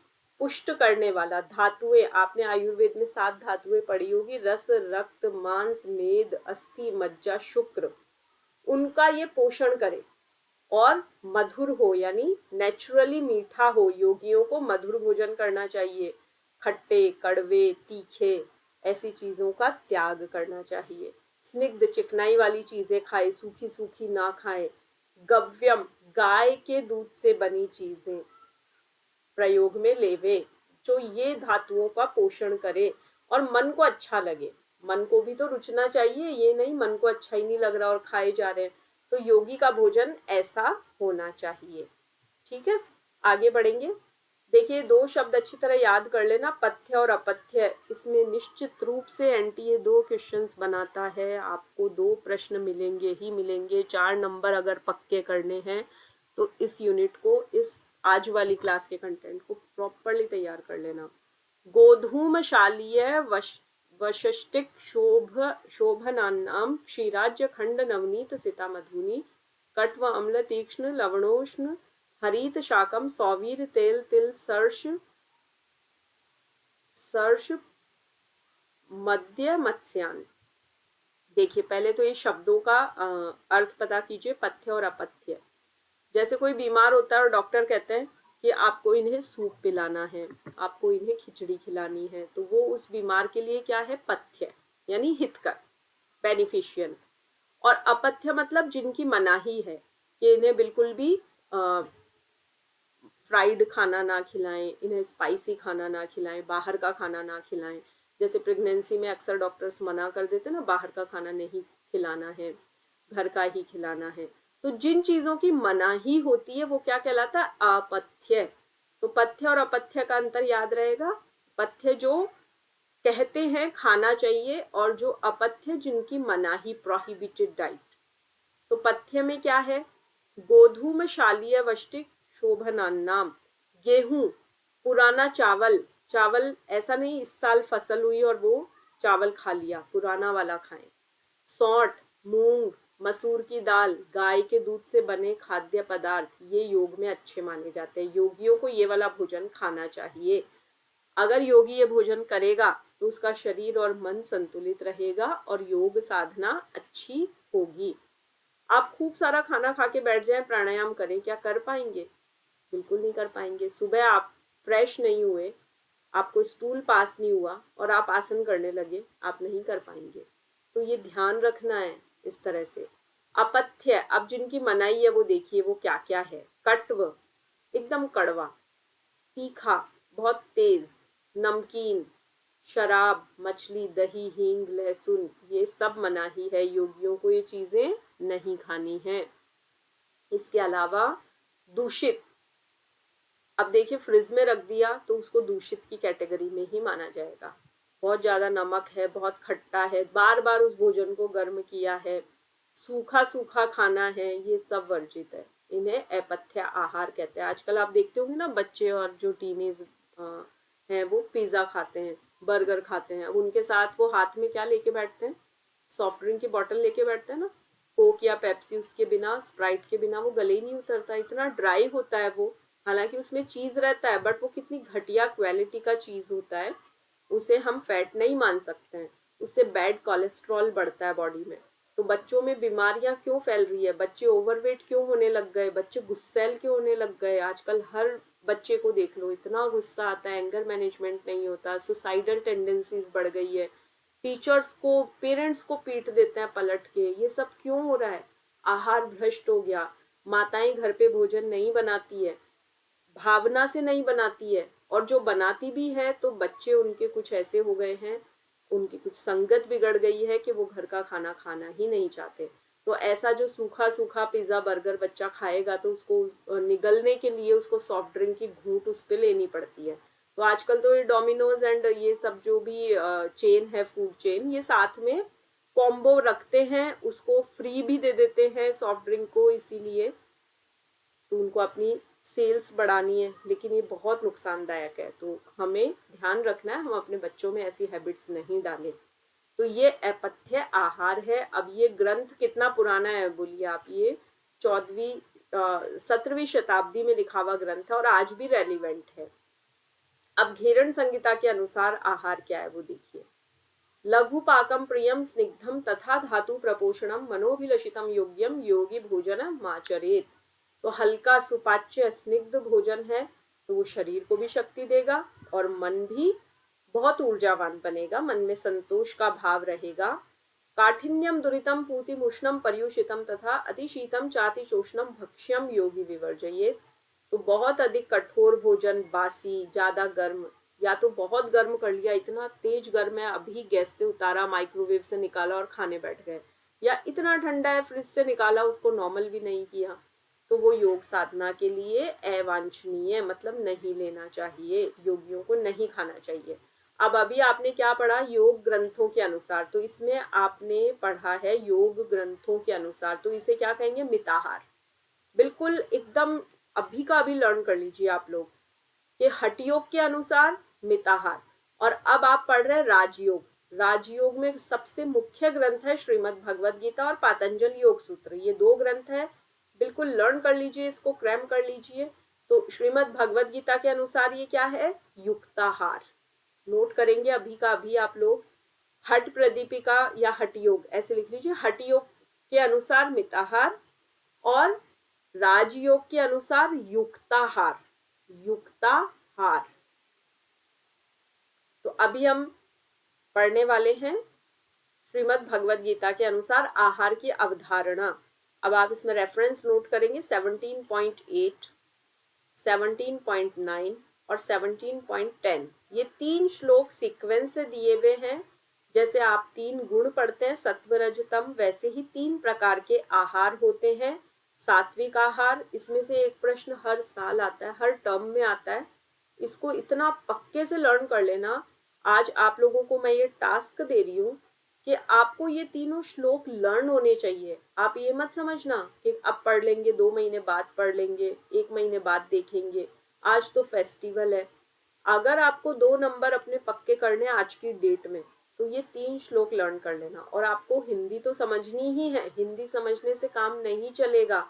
S1: पुष्ट करने वाला, धातुएं आपने आयुर्वेद में 7 धातुएं पढ़ी होगी, रस, रक्त, मांस, मेद, अस्थि, मज्जा, शुक्र, उनका ये पोषण करे। और मधुर हो, यानी नेचुरली मीठा हो। योगियों को मधुर भोजन करना चाहिए, खट्टे, कड़वे, तीखे ऐसी चीजों का त्याग करना चाहिए। स्निग्ध, चिकनाई वाली चीजें खाए, सूखी सूखी ना खाएं। गव्यम, गाय के दूध से बनी चीजें प्रयोग में लेवे, जो ये धातुओं का पोषण करे और मन को अच्छा लगे। मन को भी तो रुचना चाहिए, ये नहीं मन को अच्छा ही नहीं लग रहा और खाए जा रहे हैं। तो योगी का भोजन ऐसा होना चाहिए। ठीक है, आगे बढ़ेंगे। देखिए 2 शब्द अच्छी तरह याद कर लेना, पथ्य और अपथ्य। इसमें निश्चित रूप से एनटीए 2 क्वेश्चंस बनाता है, आपको 2 प्रश्न मिलेंगे ही मिलेंगे। 4 नंबर अगर पक्के करने हैं तो इस यूनिट को, इस आज वाली क्लास के कंटेंट को प्रॉपरली तैयार कर लेना। गोधूमशालीय वशिष्टिक शोभनानाम क्षीराज्य खंड नवनीत सिता मधुनी कट्व अम्ल तीक्ष्ण लवणोष्ण हरित शाकम सौवीर तेल तिल सर्ष सर्ष मध्य मत्स्यान। देखिए पहले तो ये शब्दों का अर्थ पता कीजिए, पथ्य और अपथ्य। जैसे कोई बीमार होता है और डॉक्टर कहते हैं कि आपको इन्हें सूप पिलाना है, आपको इन्हें खिचड़ी खिलानी है, तो वो उस बीमार के लिए क्या है? पथ्य, यानी हितकर, बेनिफिशियल। और अपथ्य मतलब जिनकी मनाही है कि इन्हें बिल्कुल भी फ्राइड खाना ना खिलाएं, इन्हें स्पाइसी खाना ना खिलाएं, बाहर का खाना ना खिलाएं। जैसे प्रेगनेंसी में अक्सर डॉक्टर्स मना कर देते ना, बाहर का खाना नहीं खिलाना है, घर का ही खिलाना है। तो जिन चीजों की मनाही होती है वो क्या कहलाता है? अपथ्य। तो पथ्य और अपथ्य का अंतर याद रहेगा। पथ्य जो कहते हैं खाना चाहिए, और जो अपथ्य जिनकी मनाही, प्रोहिबिटेड डाइट। तो पथ्य में क्या है? गोधूमशालीय वष्टिक शोभनानाम, गेहूं, पुराना चावल। चावल ऐसा नहीं इस साल फसल हुई और वो चावल खा लिया, पुराना वाला खाएं। सौंठ, मूंग, मसूर की दाल, गाय के दूध से बने खाद्य पदार्थ, ये योग में अच्छे माने जाते हैं। योगियों को ये वाला भोजन खाना चाहिए। अगर योगी ये भोजन करेगा तो उसका शरीर और मन संतुलित रहेगा और योग साधना अच्छी होगी। आप खूब सारा खाना खा के बैठ जाए, प्राणायाम करें, क्या कर पाएंगे? बिल्कुल नहीं कर पाएंगे। सुबह आप फ्रेश नहीं हुए, आपको स्टूल पास नहीं हुआ और आप आसन करने लगे, आप नहीं कर पाएंगे। तो ये ध्यान रखना है इस तरह से। अपथ्य, अब जिनकी मनाही है वो देखिए वो क्या क्या है। कट्व, एकदम कड़वा, तीखा, बहुत तेज, नमकीन, शराब, मछली, दही, हींग, लहसुन, ये सब मनाही है। योगियों को ये चीजें नहीं खानी है। इसके अलावा दूषित, अब देखिए फ्रिज में रख दिया तो उसको दूषित की कैटेगरी में ही माना जाएगा। बहुत ज्यादा नमक है, बहुत खट्टा है, बार बार उस भोजन को गर्म किया है, सूखा सूखा खाना है, ये सब वर्जित है। इन्हें अपथ्य आहार कहते हैं। आजकल आप देखते होंगे ना, बच्चे और जो टीनेज हैं वो पिज्जा खाते हैं, बर्गर खाते हैं। अब उनके साथ वो हाथ में क्या लेके बैठते हैं? सॉफ्ट ड्रिंक की बोतल लेके बैठते हैं ना, कोक या पेप्सी, उसके बिना, स्प्राइट के बिना वो गले ही नहीं उतरता, इतना ड्राई होता है वो। हालांकि उसमें चीज रहता है, बट वो कितनी घटिया क्वालिटी का चीज होता है, उसे हम फैट नहीं मान सकते हैं। उससे बैड कोलेस्ट्रॉल बढ़ता है बॉडी में। तो बच्चों में बीमारियां क्यों फैल रही है? बच्चे ओवरवेट क्यों होने लग गए? बच्चे गुस्सैल क्यों होने लग गए? आजकल हर बच्चे को देख लो, इतना गुस्सा आता है, एंगर मैनेजमेंट नहीं होता, सुसाइडल टेंडेंसीज बढ़ गई है, टीचर्स को, पेरेंट्स को पीट देते हैं पलट के। ये सब क्यों हो रहा है? आहार भ्रष्ट हो गया। माताएं घर पे भोजन नहीं बनाती है, भावना से नहीं बनाती है, और जो बनाती भी है तो बच्चे उनके कुछ ऐसे हो गए हैं, उनकी कुछ संगत बिगड़ गई है कि वो घर का खाना खाना ही नहीं चाहते। तो ऐसा जो सूखा सूखा पिज्जा बर्गर बच्चा खाएगा तो उसको निगलने के लिए उसको सॉफ्ट ड्रिंक की घूंट उस पर लेनी पड़ती है। तो आजकल तो ये डोमिनोज एंड ये सब जो भी चेन है, फूड चेन, ये साथ में कॉम्बो रखते हैं, उसको फ्री भी दे देते हैं सॉफ्ट ड्रिंक को, इसीलिए तो उनको अपनी सेल्स बढ़ानी है, लेकिन ये बहुत नुकसानदायक है। तो हमें ध्यान रखना है हम अपने बच्चों में ऐसी हैबिट्स नहीं डालें। तो ये अपथ्य आहार है। अब ये ग्रंथ कितना पुराना है बोलिए आप, ये 17वीं शताब्दी में लिखा हुआ ग्रंथ है और आज भी रेलिवेंट है। अब घेरण संहिता के अनुसार आहार क्या है वो देखिए। लघु पाकम प्रियम स्निग्धम तथा धातु प्रपोषणम मनोभिलषितम योग्यम योगी भोजन माचरेत। तो हल्का सुपाच्य स्निग्ध भोजन है तो वो शरीर को भी शक्ति देगा और मन भी बहुत ऊर्जावान बनेगा, मन में संतोष का भाव रहेगा। काठिन्यम दुरितम पूतिम उष्णम पर्युषितम तथा अतिशीतम चातिशोषणम भक्ष्यम योगी विवर्जयेत। तो बहुत अधिक कठोर भोजन, बासी, ज्यादा गर्म, या तो बहुत गर्म कर लिया, इतना तेज गर्म है अभी गैस से उतारा, माइक्रोवेव से निकाला और खाने बैठ गए, या इतना ठंडा है फ्रिज से निकाला, उसको नॉर्मल भी नहीं किया, तो वो योग साधना के लिए अवांछनीय, मतलब नहीं लेना चाहिए, योगियों को नहीं खाना चाहिए। अब अभी आपने क्या पढ़ा, योग ग्रंथों के अनुसार, तो इसमें आपने पढ़ा है योग ग्रंथों के अनुसार, तो इसे क्या कहेंगे, मिताहार। बिल्कुल एकदम अभी का अभी लर्न कर लीजिए आप लोग कि हठ योग के अनुसार मिताहार। और अब आप पढ़ रहे हैं राजयोग। राजयोग में सबसे मुख्य ग्रंथ है श्रीमद् भगवद गीता और पातंजल योग सूत्र, ये दो ग्रंथ है, बिल्कुल लर्न कर लीजिए, इसको क्रैम कर लीजिए। तो श्रीमद् भगवद गीता के अनुसार ये क्या है, युक्ताहार। नोट करेंगे अभी का अभी आप लोग, हठ प्रदीपिका या हठ योग ऐसे लिख लीजिए। हठ योग के अनुसार मिताहार और राजयोग के अनुसार युक्ताहार, युक्ताहार। तो अभी हम पढ़ने वाले हैं श्रीमद् भगवद गीता के अनुसार आहार की अवधारणा। अब आप इसमें रेफरेंस नोट करेंगे 17.8, 17.9 और 17.10। ये 3 श्लोक सीक्वेंस से दिए हुए हैं। जैसे आप 3 गुण पढ़ते हैं सत्व रज तम, वैसे ही 3 प्रकार के आहार होते हैं। सात्विक आहार, इसमें से एक प्रश्न हर साल आता है, हर टर्म में आता है, इसको इतना पक्के से लर्न कर लेना। आज आप लोगों को मैं ये टास्क दे रही हूँ कि आपको ये तीनों श्लोक लर्न होने चाहिए। आप ये मत समझना कि अब पढ़ लेंगे, 2 महीने बाद पढ़ लेंगे, 1 महीने बाद देखेंगे, आज तो फेस्टिवल है। अगर आपको 2 नंबर अपने पक्के करने आज की डेट में, तो ये 3 श्लोक लर्न कर लेना। और आपको हिंदी तो समझनी ही है, हिंदी समझने से काम नहीं चलेगा,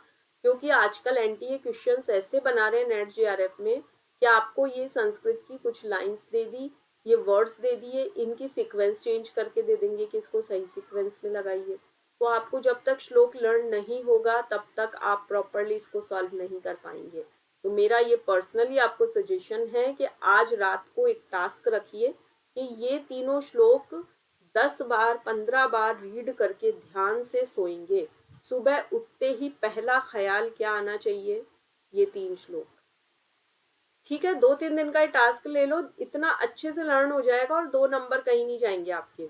S1: क्योंकि आजकल एनटीए क्वेश्चंस ऐसे बना रहे हैं नेट जेआरएफ में कि आपको ये संस्कृत की कुछ लाइंस दे दी, ये वर्ड्स दे दिए, इनकी सीक्वेंस चेंज करके दे देंगे कि इसको सही सीक्वेंस में लगाइए। तो आपको जब तक श्लोक लर्न नहीं होगा तब तक आप प्रॉपरली इसको सॉल्व नहीं कर पाएंगे। तो मेरा ये पर्सनली आपको सजेशन है कि आज रात को एक टास्क रखिए कि ये तीनों श्लोक 10 बार 15 बार रीड करके ध्यान से सोएंगे। सुबह उठते ही पहला ख्याल क्या आना चाहिए, ये 3 श्लोक। ठीक है, 2-3 दिन का टास्क ले लो, इतना अच्छे से लर्न हो जाएगा और 2 नंबर कहीं नहीं जाएंगे आपके।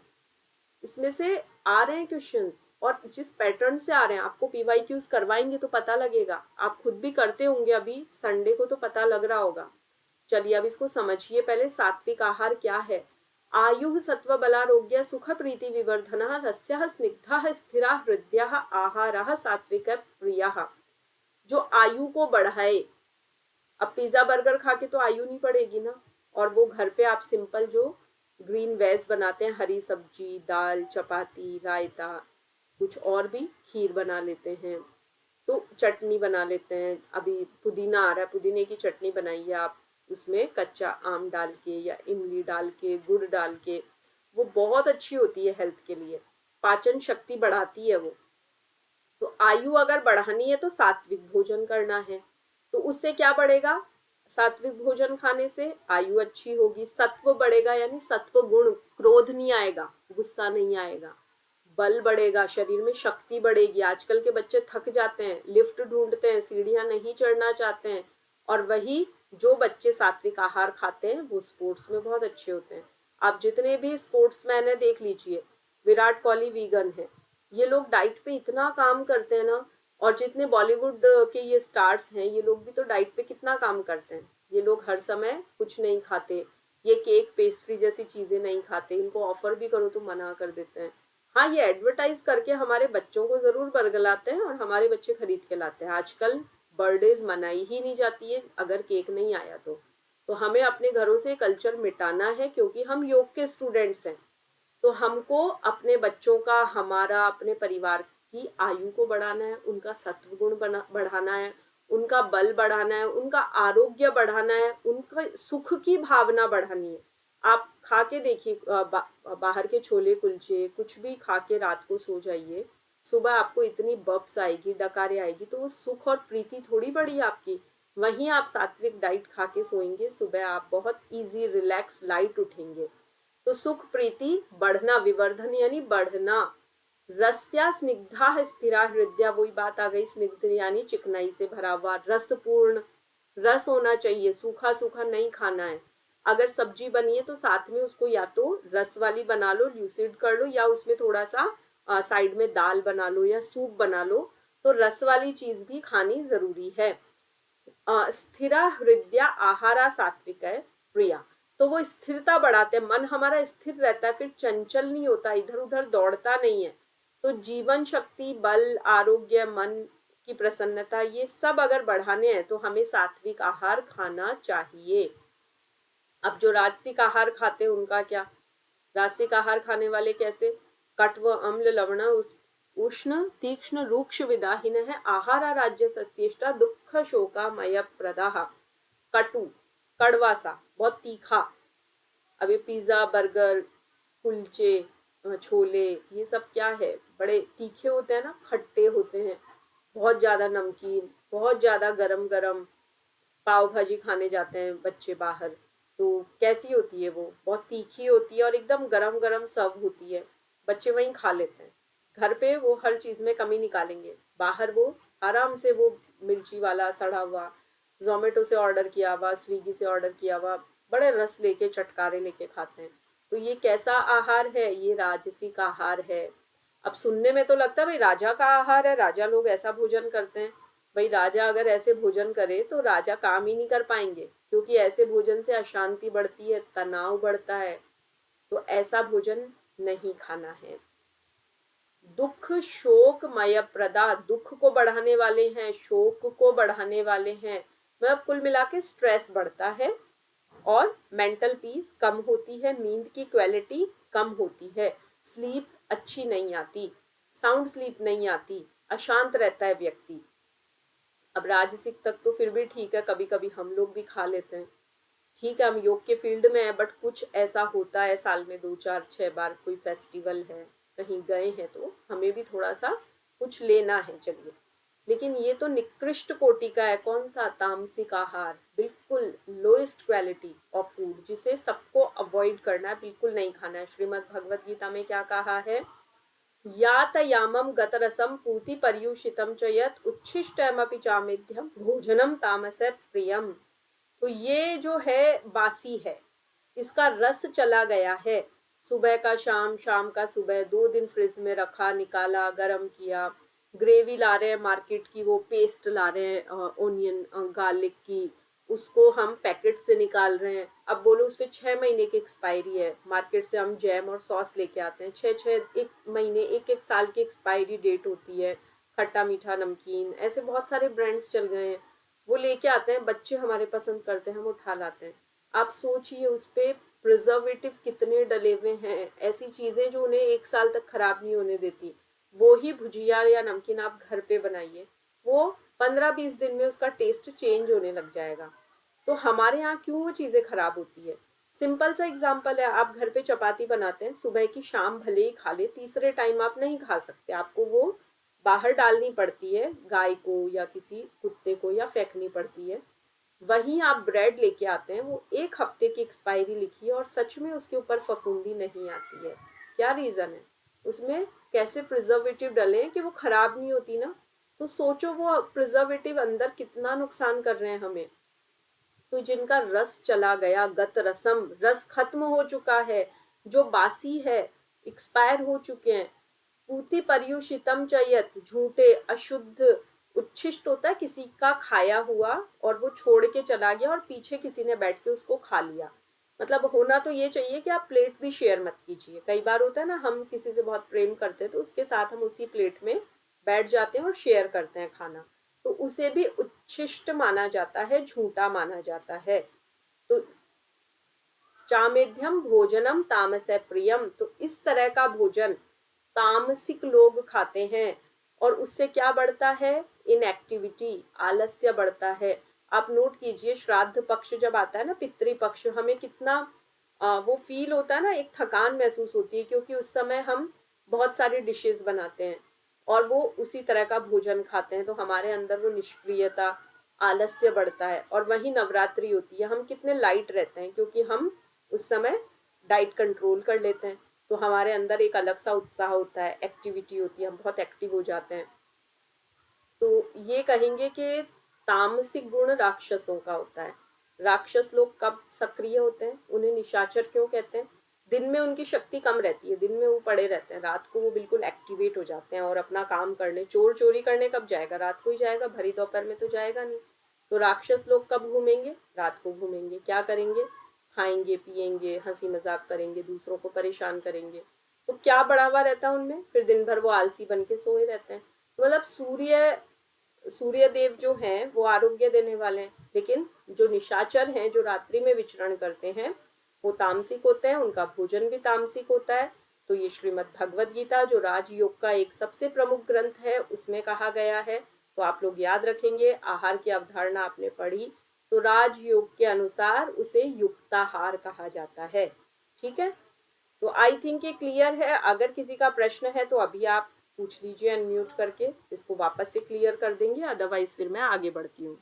S1: इसमें से आ रहे हैं क्वेश्चंस और जिस पैटर्न से आ रहे हैं, आपको पीवाईक्यूज करवाएंगे तो पता लगेगा। आप खुद भी करते होंगे, अभी संडे को तो पता लग रहा होगा। चलिए अब इसको समझिए पहले। सात्विक आहार क्या है, आयु सत्व बलारोग्य सुख प्रीति विवर्धन रस्यः स्निग्धः स्थिरा हृदयः आहारः सात्विक प्रियः। जो आयु को बढ़ाए। अब पिज्जा बर्गर खा के तो आयु नहीं बढ़ेगी ना, और वो घर पे आप सिंपल जो ग्रीन वेज बनाते हैं, हरी सब्जी, दाल, चपाती, रायता, कुछ और भी, खीर बना लेते हैं, तो चटनी बना लेते हैं। अभी पुदीना आ रहा है, पुदीने की चटनी बनाइए आप, उसमें कच्चा आम डाल के या इमली डाल के, गुड़ डाल के, वो बहुत अच्छी होती है हेल्थ के लिए, पाचन शक्ति बढ़ाती है वो। तो आयु अगर बढ़ानी है तो सात्विक भोजन करना है। तो उससे क्या बढ़ेगा, सात्विक भोजन खाने से आयु अच्छी होगी, सत्व बढ़ेगा, यानी सत्व गुण, क्रोध नहीं आएगा, गुस्सा नहीं आएगा, बल बढ़ेगा, शरीर में शक्ति बढ़ेगी। आजकल के बच्चे थक जाते हैं, लिफ्ट ढूंढते हैं, सीढ़ियां नहीं चढ़ना चाहते हैं, और वही जो बच्चे सात्विक आहार खाते हैं वो स्पोर्ट्स में बहुत अच्छे होते हैं। आप जितने भी स्पोर्ट्समैन है देख लीजिए, विराट कोहली वीगन है, ये लोग डाइट पे इतना काम करते हैं ना। और जितने बॉलीवुड के ये स्टार्स हैं, ये लोग भी तो डाइट पे कितना काम करते हैं। ये लोग हर समय कुछ नहीं खाते, ये केक पेस्ट्री जैसी चीजें नहीं खाते, इनको ऑफर भी करो तो मना कर देते हैं। हाँ, ये एडवर्टाइज करके हमारे बच्चों को जरूर बरगलाते हैं और हमारे बच्चे खरीद के लाते हैं। आजकल बर्थडेज मनाई ही नहीं जाती है अगर केक नहीं आया तो हमें अपने घरों से कल्चर मिटाना है, क्योंकि हम योग के स्टूडेंट्स हैं। तो हमको अपने बच्चों का, हमारा, अपने परिवार की आयु को बढ़ाना है, उनका सत्व गुण बढ़ाना है, उनका बल बढ़ाना है, उनका आरोग्य बढ़ाना है, उनका सुख की भावना बढ़ानी है। आप खा के देखिए, बाहर के छोले कुलचे कुछ भी खा के रात को सो जाइए, सुबह आपको इतनी बब्स आएगी, डकारे आएगी, तो वो सुख और प्रीति थोड़ी बढ़ी आपकी। वहीं आप सात्विक डाइट खा के सोएंगे, सुबह आप बहुत इजी, रिलैक्स, लाइट उठेंगे। तो सुख प्रीति बढ़ना, विवर्धन यानी बढ़ना। रस्या स्निग्धा स्थिरा हृदय, वही बात आ गई, स्निग्ध यानी चिकनाई से भरा हुआ, रसपूर्ण, रस होना चाहिए, सूखा सूखा नहीं खाना है। अगर सब्जी बनी है तो साथ में उसको या तो रस वाली बना लो, ल्यूसिड कर लो, या उसमें थोड़ा सा साइड में दाल बना लो या सूप बना लो। तो रस वाली चीज भी खानी जरूरी है। स्थिरा हृदय आहारा सात्विक है प्रिया, तो वो स्थिरता बढ़ाते हैं, मन हमारा स्थिर रहता है, फिर चंचल नहीं होता, इधर उधर दौड़ता नहीं है। तो जीवन शक्ति, बल, आरोग्य, मन की प्रसन्नता, ये सब अगर बढ़ाने हैं तो हमें सात्विक आहार खाना चाहिए। अब जो राजसिक आहार खाते हैं उनका क्या? राजसिक आहार खाने वाले कैसे? कट्व अम्ल लवण उष्ण तीक्ष्ण रूक्ष विदाहीन है, आहार राज्य सस्येष्टा दुख शोकामय प्रदाह। कटु, कड़वा सा, बहुत तीखा। अब ये पिज्जा, बर्गर, कुलचे, छोले, ये सब क्या है? बड़े तीखे होते हैं ना, खट्टे होते हैं, बहुत ज्यादा नमकीन, बहुत ज्यादा गरम गरम। पाव भाजी खाने जाते हैं बच्चे बाहर, तो कैसी होती है वो? बहुत तीखी होती है और एकदम गरम गरम सर्व होती है, बच्चे वहीं खा लेते हैं। घर पे वो हर चीज में कमी निकालेंगे, बाहर वो आराम से वो मिर्ची वाला सड़ा हुआ, जोमेटो से ऑर्डर किया हुआ, स्विगी से ऑर्डर किया हुआ, बड़े रस लेके, चटकारे लेके खाते हैं। तो ये कैसा आहार है? ये राजसिक आहार है। अब सुनने में तो लगता है भाई राजा का आहार है, राजा लोग ऐसा भोजन करते हैं। भाई राजा अगर ऐसे भोजन करे तो राजा काम ही नहीं कर पाएंगे, क्योंकि ऐसे भोजन से अशांति बढ़ती है, तनाव बढ़ता है। तो ऐसा भोजन नहीं खाना है। दुख शोक मय प्रदा, दुख को बढ़ाने वाले हैं, शोक को बढ़ाने वाले हैं, मतलब कुल मिला के स्ट्रेस बढ़ता है और मेंटल पीस कम होती है, नींद की क्वालिटी कम होती है, स्लीप अच्छी नहीं आती, साउंड स्लीप नहीं आती, अशांत रहता है व्यक्ति। अब राजसिक तक तो फिर भी ठीक है, कभी कभी हम लोग भी खा लेते हैं, ठीक है, हम योग के फील्ड में है, बट कुछ ऐसा होता है साल में 2 4 6 बार कोई फेस्टिवल है, कहीं गए हैं, तो हमें भी थोड़ा सा कुछ लेना है, चलिए। लेकिन ये तो निकृष्ट कोटि का है, कौन सा? तामसिक आहार, बिल्कुल लोएस्ट क्वालिटी ऑफ फूड, जिसे सबको अवॉइड करना है, बिल्कुल नहीं खाना है। श्रीमद् भगवत गीता में क्या कहा है? यातयामं गतरसम पूति पर्युषितम च यत् उच्छिष्टमपि चामेध्यम भोजनम तामस प्रियम। तो ये जो है बासी है, इसका रस चला गया है, सुबह का शाम, शाम का सुबह, 2 दिन फ्रिज में रखा, निकाला, गरम किया, ग्रेवी ला रहे हैं मार्केट की, वो पेस्ट ला रहे हैं ओनियन गार्लिक की, उसको हम पैकेट से निकाल रहे हैं। अब बोलो उस पर 6 महीने की एक्सपायरी है, मार्केट से हम जैम और सॉस लेके आते हैं, 6 6 1 महीने, 1 1 साल की एक्सपायरी डेट होती है। खट्टा मीठा नमकीन, ऐसे बहुत सारे ब्रांड्स चल गए हैं, वो लेके आते हैं, बच्चे हमारे पसंद करते हैं, हम उठा लाते हैं। आप सोचिए उस पे प्रिजर्वेटिव कितने डले हुए हैं, ऐसी चीजें जो उन्हें 1 साल तक खराब नहीं होने देती। वो ही भुजिया या नमकीन आप घर पे बनाइए, वो 15 20 दिन में उसका टेस्ट चेंज होने लग जाएगा। तो हमारे यहाँ क्यों वो चीजें खराब होती है? सिंपल सा एग्जाम्पल है, आप घर पे चपाती बनाते हैं, सुबह की शाम भले ही खा ले, तीसरे टाइम आप नहीं खा सकते, आपको वो बाहर डालनी पड़ती है, गाय को या किसी कुत्ते को, या फेंकनी पड़ती है। वहीं आप ब्रेड लेके आते हैं, वो 1 हफ्ते की एक्सपायरी लिखी है और सच में उसके ऊपर फफूंदी नहीं आती है। क्या रीजन है? उसमें कैसे प्रिजर्वेटिव डले हैं कि वो खराब नहीं होती ना। तो सोचो वो प्रिजर्वेटिव अंदर कितना नुकसान कर रहे हैं हमें। तो जिनका रस चला गया, गत रसम, रस खत्म हो चुका है, जो बासी है, एक्सपायर हो चुके हैं, पूति पर्युषितम चयत, झूठे, अशुद्ध, उच्छिष्ट होता है किसी का खाया हुआ और वो छोड़ के चला गया और पीछे किसी ने बैठ के उसको खा लिया। मतलब होना तो ये चाहिए कि आप प्लेट भी शेयर मत कीजिए। कई बार होता है ना, हम किसी से बहुत प्रेम करते हैं तो उसके साथ हम उसी प्लेट में बैठ जाते हैं और शेयर करते हैं खाना। तो उसे भी उच्छिष्ट माना जाता है, झूठा माना जाता है। तो चामेध्यम भोजनम तामसे प्रियम, तो इस तरह का भोजन तामसिक लोग खाते हैं और उससे क्या बढ़ता है, इनएक्टिविटी, आलस्य बढ़ता है। आप नोट कीजिए, श्राद्ध पक्ष जब आता है ना, पितृ पक्ष, हमें कितना वो फील होता है ना, एक थकान महसूस होती है, क्योंकि उस समय हम बहुत सारी डिशेस बनाते हैं और वो उसी तरह का भोजन खाते हैं, तो हमारे अंदर वो निष्क्रियता, आलस्य बढ़ता है। और वही नवरात्रि होती है, हम कितने लाइट रहते हैं, क्योंकि हम उस समय डाइट कंट्रोल कर लेते हैं, तो हमारे अंदर एक अलग सा उत्साह होता है, एक्टिविटी होती है, हम बहुत एक्टिव हो जाते हैं। तो ये कहेंगे कि तामसिक गुण राक्षसों का होता है। राक्षस लोग कब सक्रिय होते हैं, उन्हें निशाचर क्यों कहते हैं? दिन में उनकी शक्ति कम रहती है, दिन में वो पड़े रहते हैं, रात को वो बिल्कुल एक्टिवेट हो जाते हैं और अपना काम करने, चोर चोरी करने कब जाएगा, रात को ही जाएगा, भरी दोपहर में तो जाएगा नहीं। तो राक्षस लोग कब घूमेंगे, रात को घूमेंगे। क्या करेंगे, खाएंगे पिएंगे, हंसी मजाक करेंगे, दूसरों को परेशान करेंगे। तो क्या बढ़ावा रहता है उनमें, फिर दिन भर वो आलसी बन के सोए रहते हैं। मतलब सूर्य देव जो हैं वो आरोग्य देने वाले हैं, लेकिन जो निशाचर हैं, जो रात्रि में विचरण करते हैं, वो तामसिक होते हैं, उनका भोजन भी तामसिक होता है। तो ये श्रीमद् भगवद गीता जो राजयोग का एक सबसे प्रमुख ग्रंथ है, उसमें कहा गया है। तो आप लोग याद रखेंगे, आहार की अवधारणा आपने पढ़ी, तो राजयोग के अनुसार उसे युक्ताहार कहा जाता है। ठीक है, तो आई थिंक ये क्लियर है। अगर किसी का प्रश्न है तो अभी आप पूछ लीजिए अनम्यूट करके, इसको वापस से क्लियर कर देंगे, अदरवाइज फिर मैं आगे बढ़ती हूँ।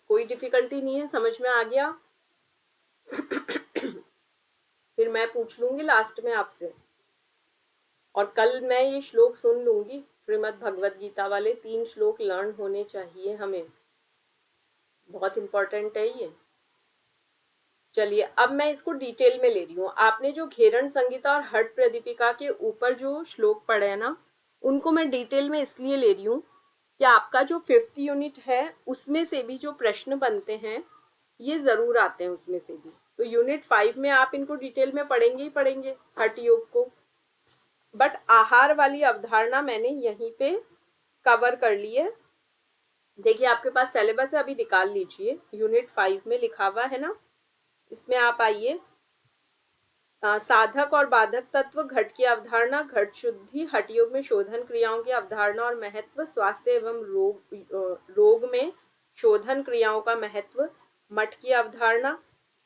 S1: कोई डिफिकल्टी नहीं है, समझ में आ गया? फिर मैं पूछ लूंगी लास्ट में आपसे, और कल मैं ये श्लोक सुन लूंगी, श्रीमद् भगवद गीता वाले 3 श्लोक लर्न होने चाहिए हमें, बहुत इंपॉर्टेंट है ये। चलिए, अब मैं इसको डिटेल में ले रही हूँ। आपने जो घेरण संहिता और हठ प्रदीपिका के ऊपर जो श्लोक पढ़े हैं ना, उनको मैं डिटेल में इसलिए ले रही हूँ कि आपका जो 5th यूनिट है उसमें से भी जो प्रश्न बनते हैं ये जरूर आते हैं उसमें से भी। तो यूनिट 5 में आप इनको डिटेल में पढ़ेंगे ही पढ़ेंगे, हठ योग को। बट आहार वाली अवधारणा मैंने यहीं पे कवर कर ली है। देखिए, आपके पास सिलेबस है, अभी निकाल लीजिए, यूनिट 5 में लिखा हुआ है ना, इसमें आप आइए। साधक और बाधक तत्व, घट की अवधारणा, घट शुद्धि, हठ योग में शोधन क्रियाओं की अवधारणा और महत्व, स्वास्थ्य एवं रोग में शोधन क्रियाओं का महत्व, मठ की अवधारणा,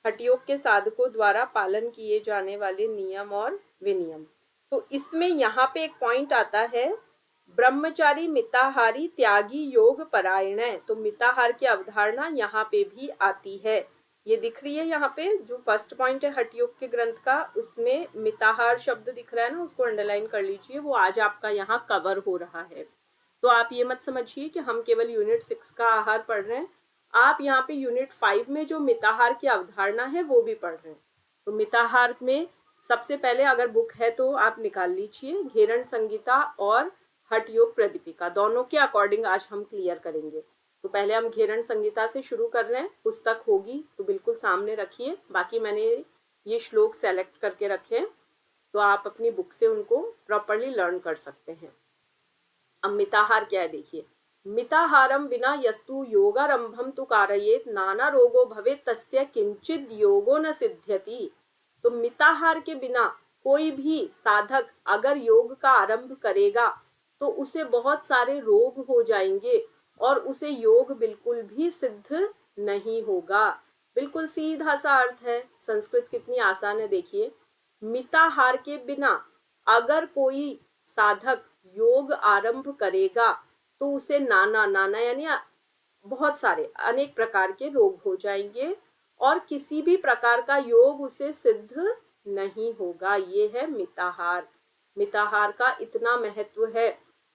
S1: हठ योग के साधकों द्वारा पालन किए जाने वाले नियम और विनियम। तो इसमें यहाँ पे एक पॉइंट आता है, ब्रह्मचारी मिताहारी त्यागी योग परायण है। तो मिताहार की अवधारणा यहाँ पे भी आती है, ये दिख रही है यहाँ पे, जो फर्स्ट पॉइंट है हठ योग के ग्रंथ का, उसमें मिताहार शब्द दिख रहा है ना, उसको अंडरलाइन कर लीजिए, वो आज आपका यहाँ कवर हो रहा है। तो आप ये मत समझिए कि हम केवल यूनिट 6 का आहार पढ़ रहे हैं, आप यहाँ पे यूनिट 5 में जो मिताहार की अवधारणा है वो भी पढ़ रहे हैं। तो मिताहार में सबसे पहले अगर बुक है तो आप निकाल लीजिए, घेरण संहिता और हठ योग प्रदीपिका, दोनों के अकॉर्डिंग आज हम क्लियर करेंगे। तो पहले हम घेरण संहिता से शुरू कर रहे हैं, पुस्तक होगी तो बिल्कुल सामने रखिए, बाकी मैंने ये श्लोक सेलेक्ट करके रखे हैं, तो आप अपनी बुक से उनको प्रॉपरली लर्न कर सकते हैं। अब मिताहार क्या है देखिए, मिताहारम विना यस्तु योगारंभम तु कारयेत नाना रोगो भवेत तस्य किंचित योगो न सिद्ध्यति। तो मिताहार के बिना कोई भी साधक अगर योग का आरंभ करेगा तो उसे बहुत सारे रोग हो जाएंगे और उसे योग बिल्कुल भी सिद्ध नहीं होगा। बिल्कुल सीधा सा अर्थ है, संस्कृत कितनी आसान है देखिए। मिताहार के बिना अगर कोई साधक योग आरंभ करेगा तो उसे नाना नाना यानी बहुत सारे अनेक प्रकार के रोग हो जाएंगे और किसी भी प्रकार का योग उसे सिद्ध नहीं होगा। ये है मिताहार। मिताहार का इतना महत्व है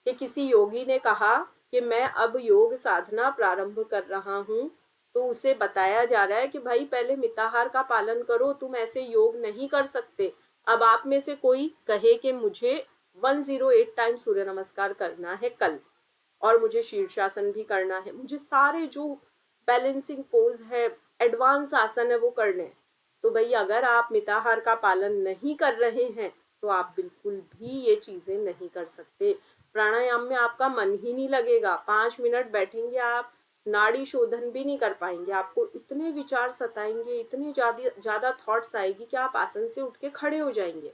S1: कि किसी योगी ने कहा कि मैं अब योग साधना प्रारंभ कर रहा हूँ, तो उसे बताया जा रहा है कि भाई पहले मिताहार का पालन करो, तुम ऐसे योग नहीं कर सकते। अब आप में से कोई कहे कि मुझे 108 टाइम सूर्य नमस्कार करना है कल, और मुझे शीर्षासन भी करना है, मुझे सारे जो बैलेंसिंग पोज है, एडवांस आसन है वो करने हैं, तो भाई अगर आप मिताहार का पालन नहीं कर रहे हैं तो आप बिल्कुल भी ये चीजें नहीं कर सकते। प्राणायाम में आपका मन ही नहीं लगेगा, 5 मिनट बैठेंगे आप, नाड़ी शोधन भी नहीं कर पाएंगे, आपको इतने विचार सताएंगे, इतने ज्यादा थॉट्स आएगी कि आप आसन से उठ के खड़े हो जाएंगे।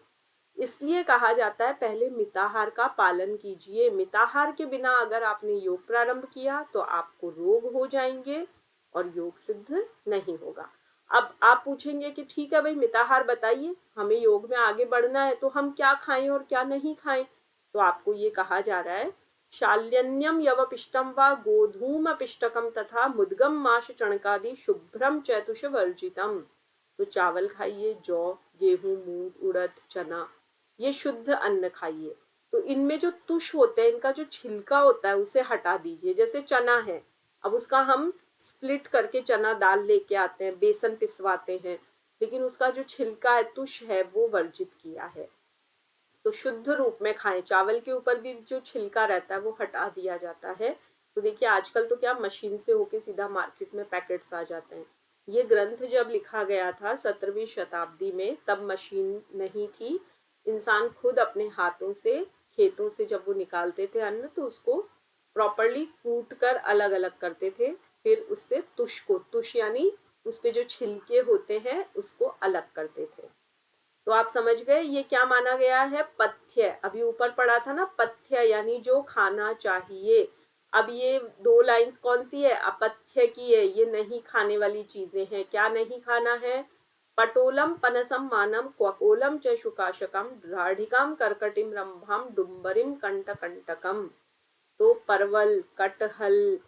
S1: इसलिए कहा जाता है पहले मिताहार का पालन कीजिए। मिताहार के बिना अगर आपने योग प्रारंभ किया तो आपको रोग हो जाएंगे और योग सिद्ध नहीं होगा। अब आप पूछेंगे कि ठीक है भाई, मिताहार बताइए, हमें योग में आगे बढ़ना है तो हम क्या खाएं और क्या नहीं खाएं। तो आपको ये कहा जा रहा है, शाल्यन्यम यवपिष्टम व गोधूम पिष्टकम तथा मुद्गम माश चणकादि शुभ्रम चैतुष वर्जितम। तो चावल खाइए, जौ, गेहूं, मूंग, उड़द, चना, ये शुद्ध अन्न खाइए। तो इनमें जो तुष होते हैं, इनका जो छिलका होता है उसे हटा दीजिए। जैसे चना है, अब उसका हम स्प्लिट करके चना दाल लेके आते हैं, बेसन पिसवाते हैं, लेकिन उसका जो छिलका है, तुष है, वो वर्जित किया है। तो शुद्ध रूप में खाएं। चावल के ऊपर भी जो छिलका रहता है वो हटा दिया जाता है। तो देखिए आजकल तो क्या मशीन से होके सीधा मार्केट में पैकेट्स आ जाते हैं। ये ग्रंथ जब लिखा गया था 17वीं शताब्दी में, तब मशीन नहीं थी। इंसान खुद अपने हाथों से खेतों से जब वो निकालते थे अन्न, तो उसको प्रॉपरली कूट कर अलग अलग करते थे, फिर उससे तुष यानी उस पे जो छिलके होते हैं उसको अलग करते थे। तो आप समझ गए ये क्या माना गया है, पथ्य। अभी ऊपर पढ़ा था ना, पथ्य यानी जो खाना चाहिए। अब ये 2 लाइंस कौन सी है, अपथ्य की है, ये नहीं खाने वाली चीजें हैं। क्या नहीं खाना है, पटोलम पनसम मानम क्वकोलम च शुकाशकम राढ़िकाम कर्कटिम रंभाम डुम्बरिम कंटकंटकम। तो परवल, कटहल,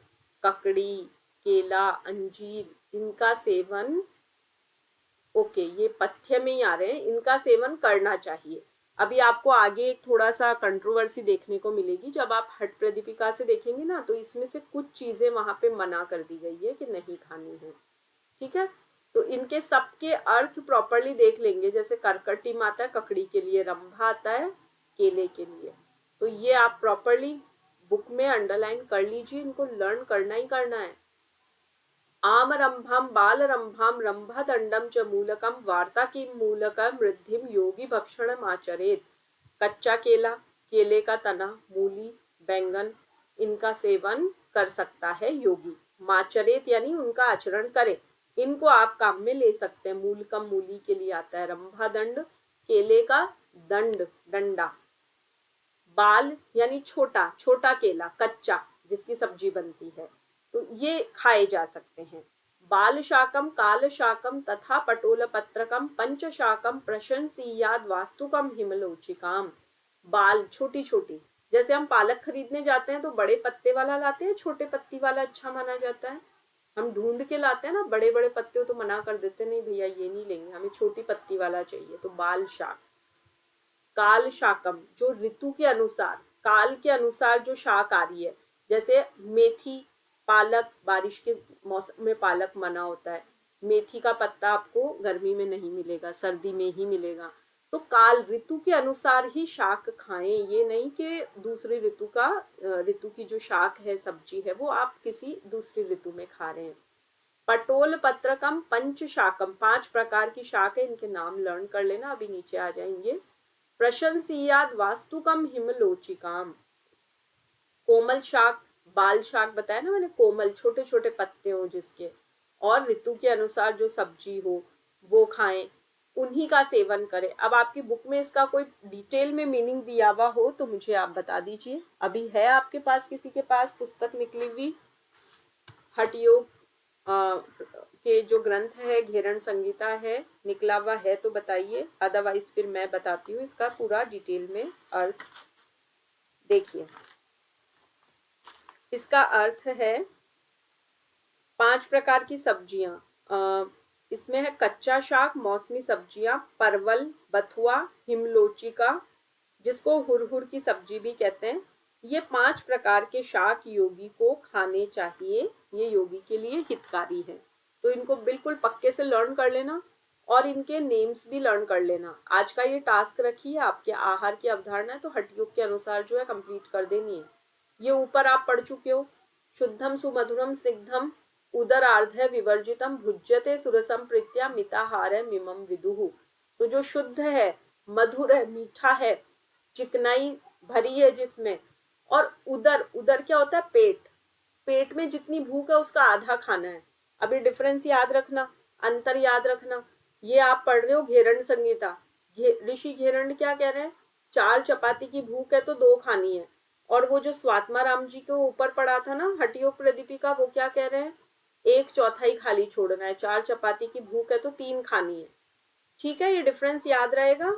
S1: ककड़ी, केला, अंजीर, इनका सेवन, ओके, ये पथ्य में ही आ रहे हैं, इनका सेवन करना चाहिए। अभी आपको आगे एक थोड़ा सा कंट्रोवर्सी देखने को मिलेगी। जब आप हट प्रदीपिका से देखेंगे ना, तो इसमें से कुछ चीजें वहां पे मना कर दी गई है कि नहीं खानी है। ठीक है, तो इनके सबके अर्थ प्रॉपरली देख लेंगे। जैसे करकटी आता है ककड़ी के लिए, रंभा आता है केले के लिए। तो ये आप प्रॉपरली बुक में अंडरलाइन कर लीजिए, इनको लर्न करना ही करना है। आमरंभम बालरंभाम रंभदंडम च मूलकम वार्ता की मूलकम वृद्धिम योगी भक्षणम आचरेत। कच्चा केला, केले का तना, मूली, बैंगन, इनका सेवन कर सकता है योगी। माचरेत यानी उनका आचरण करे, इनको आप काम में ले सकते हैं। मूलकम मूली के लिए आता है, रंभादंड केले का दंड, डंडा, बाल यानी छोटा, छोटा केला कच्चा जिसकी सब्जी बनती है, तो ये खाए जा सकते हैं। बाल शाकम काल शाकम तथा पटोल पत्रकम पंच शाकम प्रशंसीयाद वास्तुकम हिमलोचिकाम। बाल छोटी छोटी, जैसे हम पालक खरीदने जाते हैं तो बड़े पत्ते वाला लाते हैं, छोटे पत्ती वाला अच्छा माना जाता है। हम ढूंढ के लाते हैं ना, बड़े बड़े पत्ते हो तो मना कर देते, नहीं भैया ये नहीं लेंगे, हमें छोटी पत्ती वाला चाहिए। तो बाल शाक। काल शाकम, जो ऋतु के अनुसार, काल के अनुसार जो शाक आ रही है, जैसे मेथी, पालक, बारिश के मौसम में पालक मना होता है। मेथी का पत्ता आपको गर्मी में नहीं मिलेगा, सर्दी में ही मिलेगा। तो काल ऋतु के अनुसार ही शाक खाएं, ये नहीं कि दूसरी ऋतु की जो शाक है, सब्जी है, वो आप किसी दूसरी ऋतु में खा रहे हैं। पटोल पत्रकम पंच शाकम, 5 प्रकार की शाक है, इनके नाम लर्न कर लेना, अभी नीचे आ जाएंगे। प्रशंसीयाद वास्तुकम हिमलोचिकाम, कोमल शाक, बाल शाक बताया ना मैंने, कोमल छोटे छोटे पत्ते हो जिसके, और ऋतु के अनुसार जो सब्जी हो वो खाएं, उन्हीं का सेवन करें। अब आपकी बुक में इसका कोई डिटेल में मीनिंग दिया हुआ हो तो मुझे आप बता दीजिए। अभी है आपके पास, किसी के पास पुस्तक निकली हुई हठ योग के जो ग्रंथ है, घेरण संगीता है, निकला हुआ है तो बताइए, अदरवाइज फिर मैं बताती हूँ इसका पूरा डिटेल में अर्थ। देखिए इसका अर्थ है 5 प्रकार की सब्जियां, इसमें है कच्चा शाक, मौसमी सब्जियां, परवल, बथुआ, हिमलोचिका, जिसको हुरहुर की सब्जी भी कहते हैं। ये 5 प्रकार के शाक योगी को खाने चाहिए, ये योगी के लिए हितकारी है। तो इनको बिल्कुल पक्के से लर्न कर लेना और इनके नेम्स भी लर्न कर लेना। आज का ये टास्क रखिए, आपके आहार की अवधारणा है तो हठ योग के अनुसार जो है कंप्लीट कर देनी है। ये ऊपर आप पढ़ चुके हो, शुद्धम सुमधुरम स्निग्धम उदरार्ध विवर्जितम भुज्यते सुरसम प्रीत्या मिताहार मिमम विदुहु। तो जो शुद्ध है मधुर है, मीठा है, चिकनाई भरी है जिसमें। और उदर, उदर क्या होता है? पेट। पेट में जितनी भूख है उसका आधा खाना है। अभी डिफरेंस याद रखना, अंतर याद रखना। ये आप पढ़ रहे हो घेरण संहिता, ऋषि घेरण क्या कह रहे हैं? 4 चपाती की भूख है तो 2 खानी है। और वो जो स्वात्मा राम जी के ऊपर पड़ा था ना हठयोग प्रदीपिका, वो क्या कह रहे हैं? 1/4 खाली छोड़ना है। 4 चपाती की भूख है तो 3 खानी है। ठीक है, ये डिफरेंस याद रहेगा।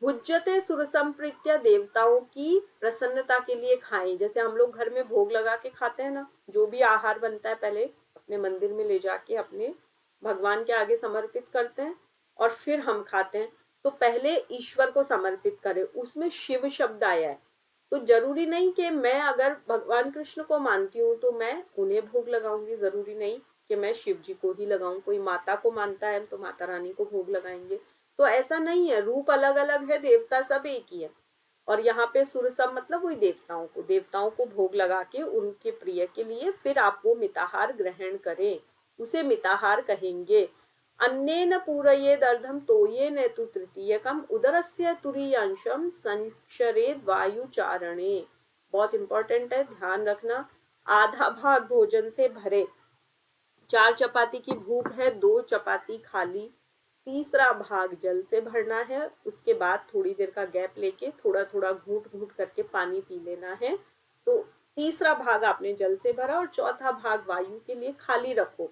S1: भुज्यते सुरसंप्रीत्य, देवताओं की प्रसन्नता के लिए खाएं। जैसे हम लोग घर में भोग लगा के खाते हैं ना, जो भी आहार बनता है पहले अपने मंदिर में ले जाके अपने भगवान के आगे समर्पित करते हैं और फिर हम खाते हैं। तो पहले ईश्वर को समर्पित करें, उसमें शिव शब्द आया है। तो जरूरी नहीं कि मैं अगर भगवान कृष्ण को मानती हूँ तो मैं उन्हें भोग लगाऊंगी, जरूरी नहीं कि मैं शिव जी को ही लगाऊं। कोई माता को मानता है तो माता रानी को भोग लगाएंगे। तो ऐसा नहीं है, रूप अलग अलग है, देवता सब एक ही है। और यहाँ पे सुरसम मतलब वही देवताओं को भोग लगा के उनके प्रिय के लिए फिर आप वो मिताहार ग्रहण करें, उसे मिताहार कहेंगे। अन्नेन पूरयेदर्धम तोयेन तु तृतीयकम उदरस्य तुरीयांशम संशरेद वायुचारणे। बहुत इंपॉर्टेंट है, ध्यान रखना। आधा भाग भोजन से भरे, 4 चपाती की भूख है, 2 चपाती खाली, तीसरा भाग जल से भरना है। उसके बाद थोड़ी देर का गैप लेके थोड़ा थोड़ा घूट घूट करके पानी पी लेना है। तो तीसरा भाग आपने जल से भरा और चौथा भाग वायु के लिए खाली रखो,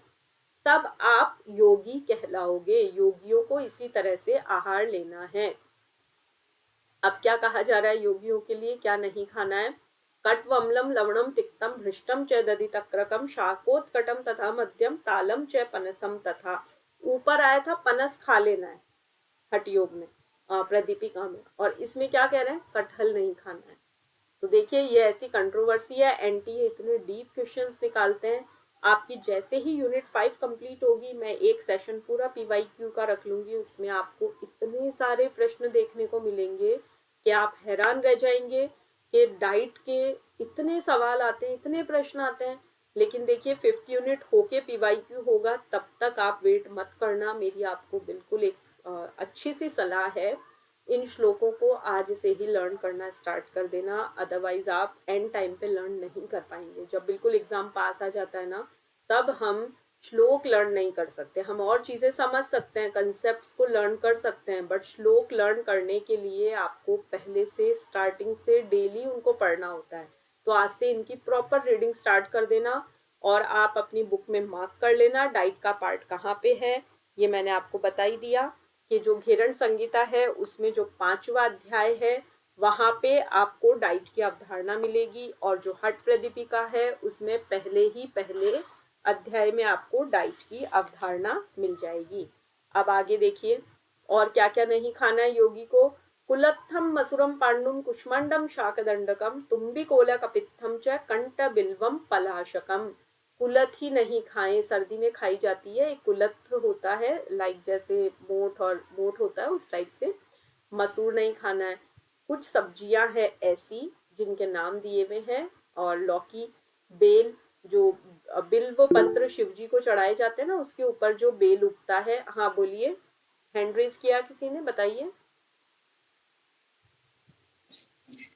S1: तब आप योगी कहलाओगे। योगियों को इसी तरह से आहार लेना है। अब क्या कहा जा रहा है योगियों के लिए क्या नहीं खाना है? कट्वम्लम लवणम तिक्तम भ्रष्टम च दधि तक्रकम शाकोत्कटम तथा मध्यम तालम च पनसम तथा। ऊपर आया था पनस खा लेना है हठयोग में, प्रदीपिका में, और इसमें क्या कह रहे हैं? कटहल नहीं खाना है। तो देखिए ये ऐसी कंट्रोवर्सी है, एनटीए इतने डीप क्वेश्चंस निकालते हैं। आपकी जैसे ही यूनिट 5 कंप्लीट होगी मैं एक सेशन पूरा पीवाईक्यू का रख लूंगी, उसमें आपको इतने सारे प्रश्न देखने को मिलेंगे कि आप हैरान रह जाएंगे कि डाइट के इतने सवाल आते हैं, इतने प्रश्न आते हैं। लेकिन देखिए 5th यूनिट होके पीवाईक्यू होगा, तब तक आप वेट मत करना। मेरी आपको बिल्कुल एक अच्छी सी सलाह है, इन श्लोकों को आज से ही लर्न करना स्टार्ट कर देना, अदरवाइज आप एंड टाइम पे लर्न नहीं कर पाएंगे। जब बिल्कुल एग्जाम पास आ जाता है ना, तब हम श्लोक लर्न नहीं कर सकते। हम और चीजें समझ सकते हैं, कंसेप्ट्स को लर्न कर सकते हैं, बट श्लोक लर्न करने के लिए आपको पहले से स्टार्टिंग से डेली उनको पढ़ना होता है। तो आज से इनकी प्रॉपर रीडिंग स्टार्ट कर देना और आप अपनी बुक में मार्क कर लेना डाइट का पार्ट कहाँ पे है। ये मैंने आपको बता ही दिया कि जो घेरण संहिता है उसमें जो 5वां अध्याय है वहां पे आपको डाइट की अवधारणा मिलेगी, और जो हठ प्रदीपिका है उसमें पहले अध्याय में आपको डाइट की अवधारणा मिल जाएगी। अब आगे देखिए और क्या क्या नहीं खाना है योगी को। कुलत्थम मसुरम पांडुम कुष्मांडम शाकदंडकम तुम्बिकोला कपित्थम च कंठ बिल्वम पलाशकम। कुलथ ही नहीं खाएं, सर्दी में खाई जाती है, एक कुलथ होता है, लाइक जैसे मोठ होता है उस टाइप से। मसूर नहीं खाना है। कुछ सब्जियां हैं ऐसी जिनके नाम दिए हुए हैं, और लौकी, बेल, जो बिल्व पत्र शिवजी को चढ़ाए जाते हैं ना, उसके ऊपर जो बेल उगता है। हाँ बोलिए, हैंड रेज किया किसी ने, बताइए।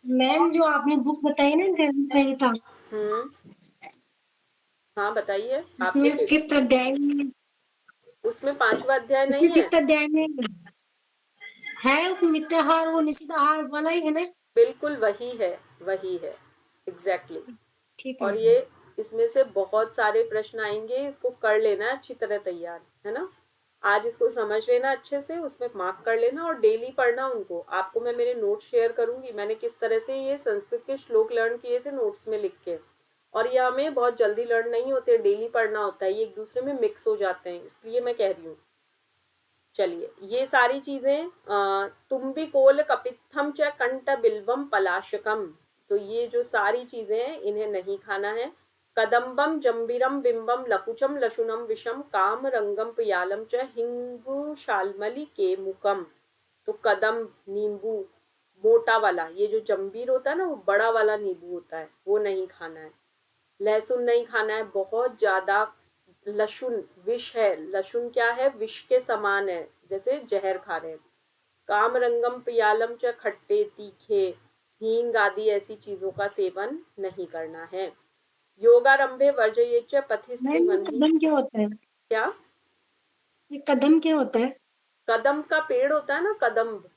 S2: मैम जो आपने बुक बताई ना ग्रंथ संहिता,
S1: हम्म, हाँ बताइए आपके
S2: उसमें फिफ्थ अध्याय में,
S1: उसमें 5वां अध्याय
S2: उसमें
S1: नहीं है?
S2: फिफ्थ अध्याय में है, उसमें मिथ्याहार वो निश्चित आहार वाला ही है ना?
S1: बिल्कुल वही है, वही है, एग्जैक्टली exactly।
S2: ठीक है
S1: और
S2: मैम।
S1: ये इसमें से बहुत सारे प्रश्न आएंगे, इसको कर लेना अच्छी तरह तैयार, है ना। आज इसको समझ लेना अच्छे से, उसमें मार्क कर लेना और डेली पढ़ना उनको। आपको मैं मेरे नोट्स शेयर करूंगी, मैंने किस तरह से ये संस्कृत के श्लोक लर्न किए थे नोट्स में लिख के। और ये हमें बहुत जल्दी लर्न नहीं होते, डेली पढ़ना होता है, ये एक दूसरे में मिक्स हो जाते हैं, इसलिए मैं कह रही हूँ। चलिए ये सारी चीजें, तुम्बी कोल कपित्थम च कंठ बिल्वम पलाशकम, तो ये जो सारी चीजें हैं इन्हें नहीं खाना है। कदम्बम जम्बिरम बिंबम लकुचम लशुनम विषम काम रंगम पियालम च हिंगु शालमली के मुकम। तो कदम नींबू मोटा वाला, ये जो जम्बीर होता है ना, वो बड़ा वाला नींबू होता है, वो नहीं खाना है। लहसुन नहीं खाना है बहुत ज्यादा। लहसुन विष है, लहसुन क्या है? विष के समान है, जैसे जहर खा रहे हैं। कामरंगम प्रियालम च खट्टे तीखे, हींग आदि ऐसी चीजों का सेवन नहीं करना है। योगारंभे वर्जयेच्च पथि
S2: मैम ये
S1: स्त्रीवन्ही।
S2: कदम क्या होता है?
S1: क्या?
S2: ये कदम क्या होता है?
S1: कदम का पेड़ होता है ना, कदम्ब,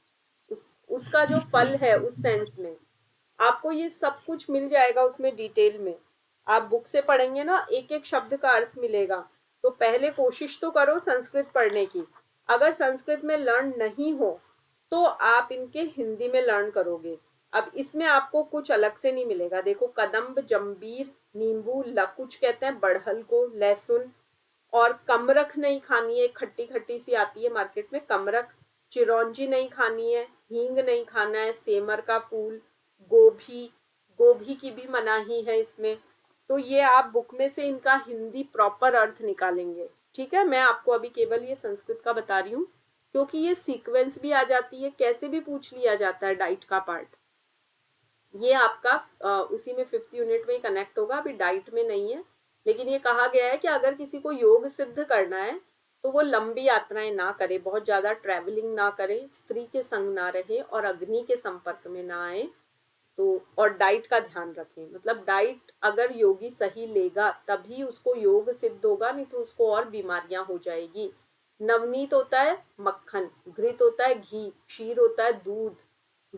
S1: उसका जो फल है उस सेंस में। आपको ये सब कुछ मिल जाएगा उसमें डिटेल में। आप बुक से पढ़ेंगे ना, एक एक शब्द का अर्थ मिलेगा। तो पहले कोशिश तो करो संस्कृत पढ़ने की। अगर संस्कृत में लर्न नहीं हो तो आप इनके हिंदी में लर्न करोगे। अब इसमें आपको कुछ अलग से नहीं मिलेगा। देखो, कदम्ब, जंबीर, नींबू, लकुच कहते हैं बड़हल को, लहसुन, और कमरख नहीं खानी है, खट्टी खट्टी सी आती है मार्केट में कमरख। चिरौंजी नहीं खानी है, हींग नहीं खाना है, सेमर का फूल, गोभी, गोभी की भी मनाही है इसमें। तो ये आप बुक में से इनका हिंदी प्रॉपर अर्थ निकालेंगे। ठीक है, मैं आपको अभी केवल ये संस्कृत का बता रही हूँ क्योंकि ये सीक्वेंस भी आ जाती है, कैसे भी पूछ लिया जाता है डाइट का पार्ट। ये आपका उसी में 5th यूनिट में ही कनेक्ट होगा, अभी डाइट में नहीं है। लेकिन ये कहा गया है कि अगर किसी को योग सिद्ध करना है तो वो लंबी यात्राएं ना करे, बहुत ज्यादा ट्रैवलिंग ना करे, स्त्री के संग ना रहे और अग्नि के संपर्क में ना आए। तो और डाइट का ध्यान रखें, मतलब डाइट अगर योगी सही लेगा तभी उसको योग सिद्ध होगा, नहीं तो उसको और बीमारियां हो जाएगी। नवनीत होता है मक्खन, घृत होता है घी, क्षीर होता है दूध,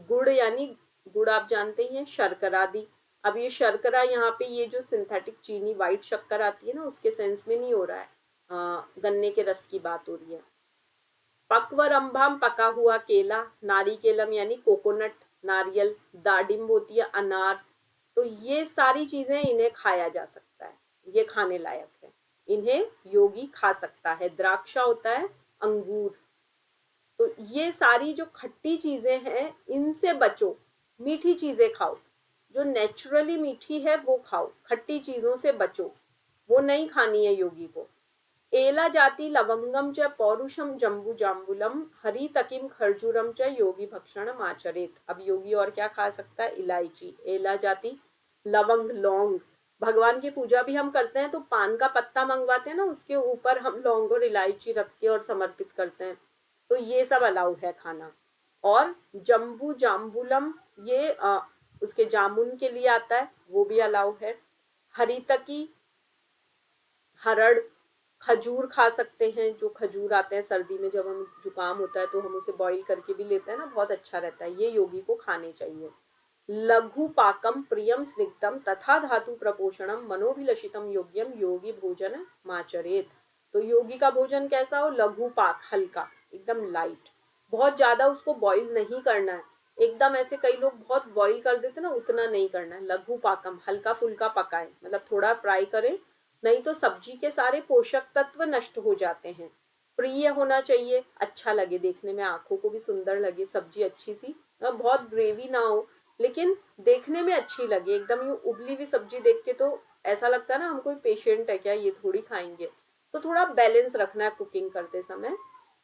S1: गुड़ यानी गुड़ आप जानते ही हैं, शर्करा दी। अब ये शर्करा यहाँ पे ये जो सिंथेटिक चीनी व्हाइट शक्कर आती है ना, उसके सेंस में नहीं हो रहा है, गन्ने के रस की बात हो रही है। पक्वरंभम पका हुआ केला, नारिकेलम यानी कोकोनट, नारियल, दाडिम्ब होती है अनार। तो ये सारी चीजें इन्हें खाया जा सकता है, ये खाने लायक है, इन्हें योगी खा सकता है। द्राक्षा होता है अंगूर। तो ये सारी जो खट्टी चीजें हैं इनसे बचो, मीठी चीजें खाओ, जो नेचुरली मीठी है वो खाओ, खट्टी चीजों से बचो, वो नहीं खानी है योगी को। एला जाति लवंगम च पौरुषम जम्बू जाम्बुलम हरि तकिम खरजूरम च योगी भक्षणम आचरेत। अब योगी और क्या खा सकता है? इलायची, एला जाति, लवंग, लौंग। भगवान की पूजा भी हम करते हैं तो पान का पत्ता मंगवाते हैं ना, उसके ऊपर हम लौंग और इलायची रख के और समर्पित करते हैं। तो ये सब अलाउ है खाना। और जम्बू जाम्बुलम, ये उसके जामुन के लिए आता है, वो भी अलाउ है। हरितकी, हरड़, खजूर खा सकते हैं, जो खजूर आते हैं सर्दी में, जब हम जुकाम होता है तो हम उसे बॉईल करके भी लेते हैं ना, बहुत अच्छा रहता है, ये योगी को खाने चाहिए। लघु पाकम प्रियम स्निग्धम तथा धातु प्रपोषणम मनोभिलषितम योग्यम योगी भोजन माचरेत। तो योगी का भोजन कैसा हो? लघु पाक, हल्का, एकदम लाइट, बहुत ज्यादा उसको बॉईल नहीं करना है, एकदम ऐसे कई लोग बहुत बॉईल कर देते ना, उतना नहीं करना है। लघु पाकम, हल्का फुल्का पकाए, मतलब थोड़ा फ्राई करे, नहीं तो सब्जी के सारे पोषक तत्व नष्ट हो जाते हैं। प्रिय होना चाहिए, अच्छा लगे देखने में, आंखों को भी सुंदर लगे, सब्जी अच्छी सी, बहुत ग्रेवी ना हो लेकिन देखने में अच्छी लगे। एकदम यूं उबली हुई सब्जी देख के तो ऐसा लगता है ना हम कोई पेशेंट है क्या, ये थोड़ी खाएंगे। तो थोड़ा बैलेंस रखना है कुकिंग करते समय,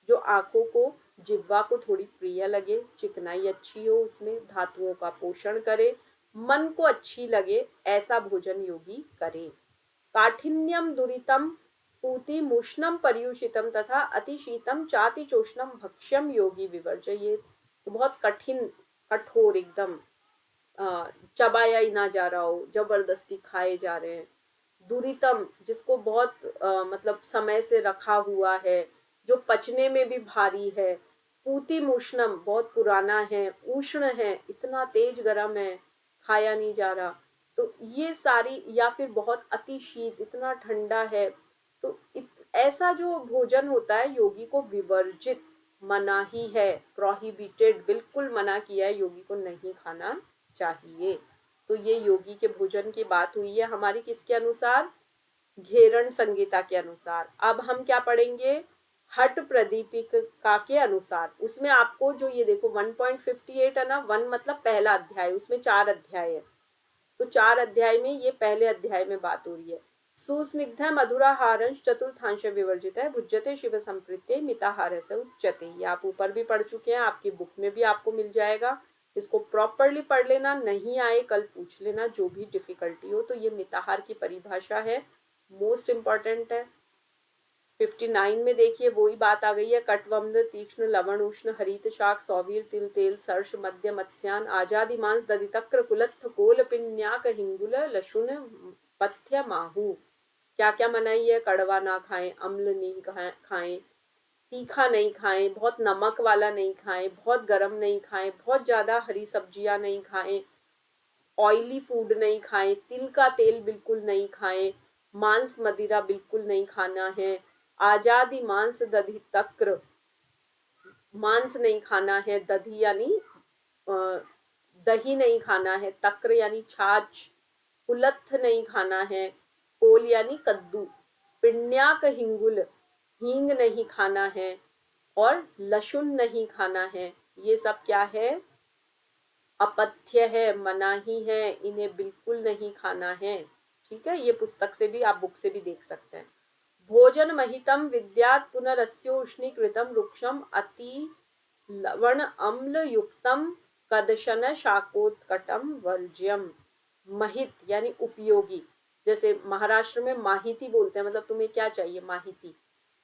S1: जो आंखों को, जिह्वा को थोड़ी प्रिय लगे, चिकनाई अच्छी हो उसमें, धातुओं का पोषण करे, मन को अच्छी लगे, ऐसा भोजन योगी करे। काठिन्यम दुरितम पूति मुष्णम पर्युषितम तथा अतिशीतम चातिचोष्णम भक्ष्यम योगी विवर्जयेत। तो बहुत कठिन, कठोर एकदम, चबाया ही ना जा रहा हो, जबरदस्ती खाए जा रहे हैं। दुरितम, जिसको बहुत मतलब समय से रखा हुआ है, जो पचने में भी भारी है। पूति मुष्णम, बहुत पुराना है, उष्ण है, इतना तेज गर्म है, खाया नहीं जा रहा। तो ये सारी, या फिर बहुत अति शीत, इतना ठंडा है। तो ऐसा जो भोजन होता है योगी को विवर्जित, मना ही है, प्रोहिबिटेड, बिल्कुल मना किया है, योगी को नहीं खाना चाहिए। तो ये योगी के भोजन की बात हुई है हमारी किसके अनुसार? घेरण संहिता के अनुसार। अब हम क्या पढ़ेंगे? हट प्रदीपिका के अनुसार। उसमें आपको जो ये देखो 1.58 है ना, 1 मतलब पहला अध्याय, उसमें 4 अध्याय है। तो 4 अध्याय में ये पहले अध्याय में बात हो रही है। सुस्निग्ध मधुराहारंश चतुर्थांश विवर्जित है भुज्यते शिव संप्रीत्य मिताहार से उच्चते। ये आप ऊपर भी पढ़ चुके हैं, आपकी बुक में भी आपको मिल जाएगा। इसको प्रॉपरली पढ़ लेना, नहीं आए कल पूछ लेना जो भी डिफिकल्टी हो। तो ये मिताहार की परिभाषा है, मोस्ट इम्पॉर्टेंट है। 59 में देखिए वही बात आ गई है, कटवम्न तीक्ष्ण लवण उष्ण हरित शाक सौवीर तिल तेल सर्ष मध्य मत्स्यान आजादि मांस दधि तक्र कुलत्थ कोल पिन्याक हिंगुल लशुन पथ्य माहू। क्या क्या मनाही है? कड़वा ना खाएं, अम्ल नहीं खाएं, तीखा नहीं खाएं, बहुत नमक वाला नहीं खाएं, बहुत गर्म नहीं खाएं, बहुत ज्यादा हरी सब्जियां नहीं खाएं, ऑयली फूड नहीं खाएं, तिल का तेल बिल्कुल नहीं खाएं, मांस मदिरा बिल्कुल नहीं खाना है, आजादी मांस दधि तक्र, मांस नहीं खाना है, दधी यानी दही नहीं खाना है, तक्र यानी छाछ, उलत्थ नहीं खाना है, कोल यानी कद्दू, पिण्याक हिंगुल हींग नहीं खाना है, और लहसुन नहीं खाना है। ये सब क्या है? अपथ्य है, मनाही है, इन्हें बिल्कुल नहीं खाना है। ठीक है, ये पुस्तक से भी, आप बुक से भी देख सकते हैं। भोजन महितम विद्यात पुनरस्योष्णीकृतम रुक्षम अति लवण अम्ल युक्तम कदशन शाकोत्कटम वर्ज्यम। महित यानी उपयोगी, जैसे महाराष्ट्र में माहिती बोलते हैं, मतलब तुम्हें क्या चाहिए माहिती,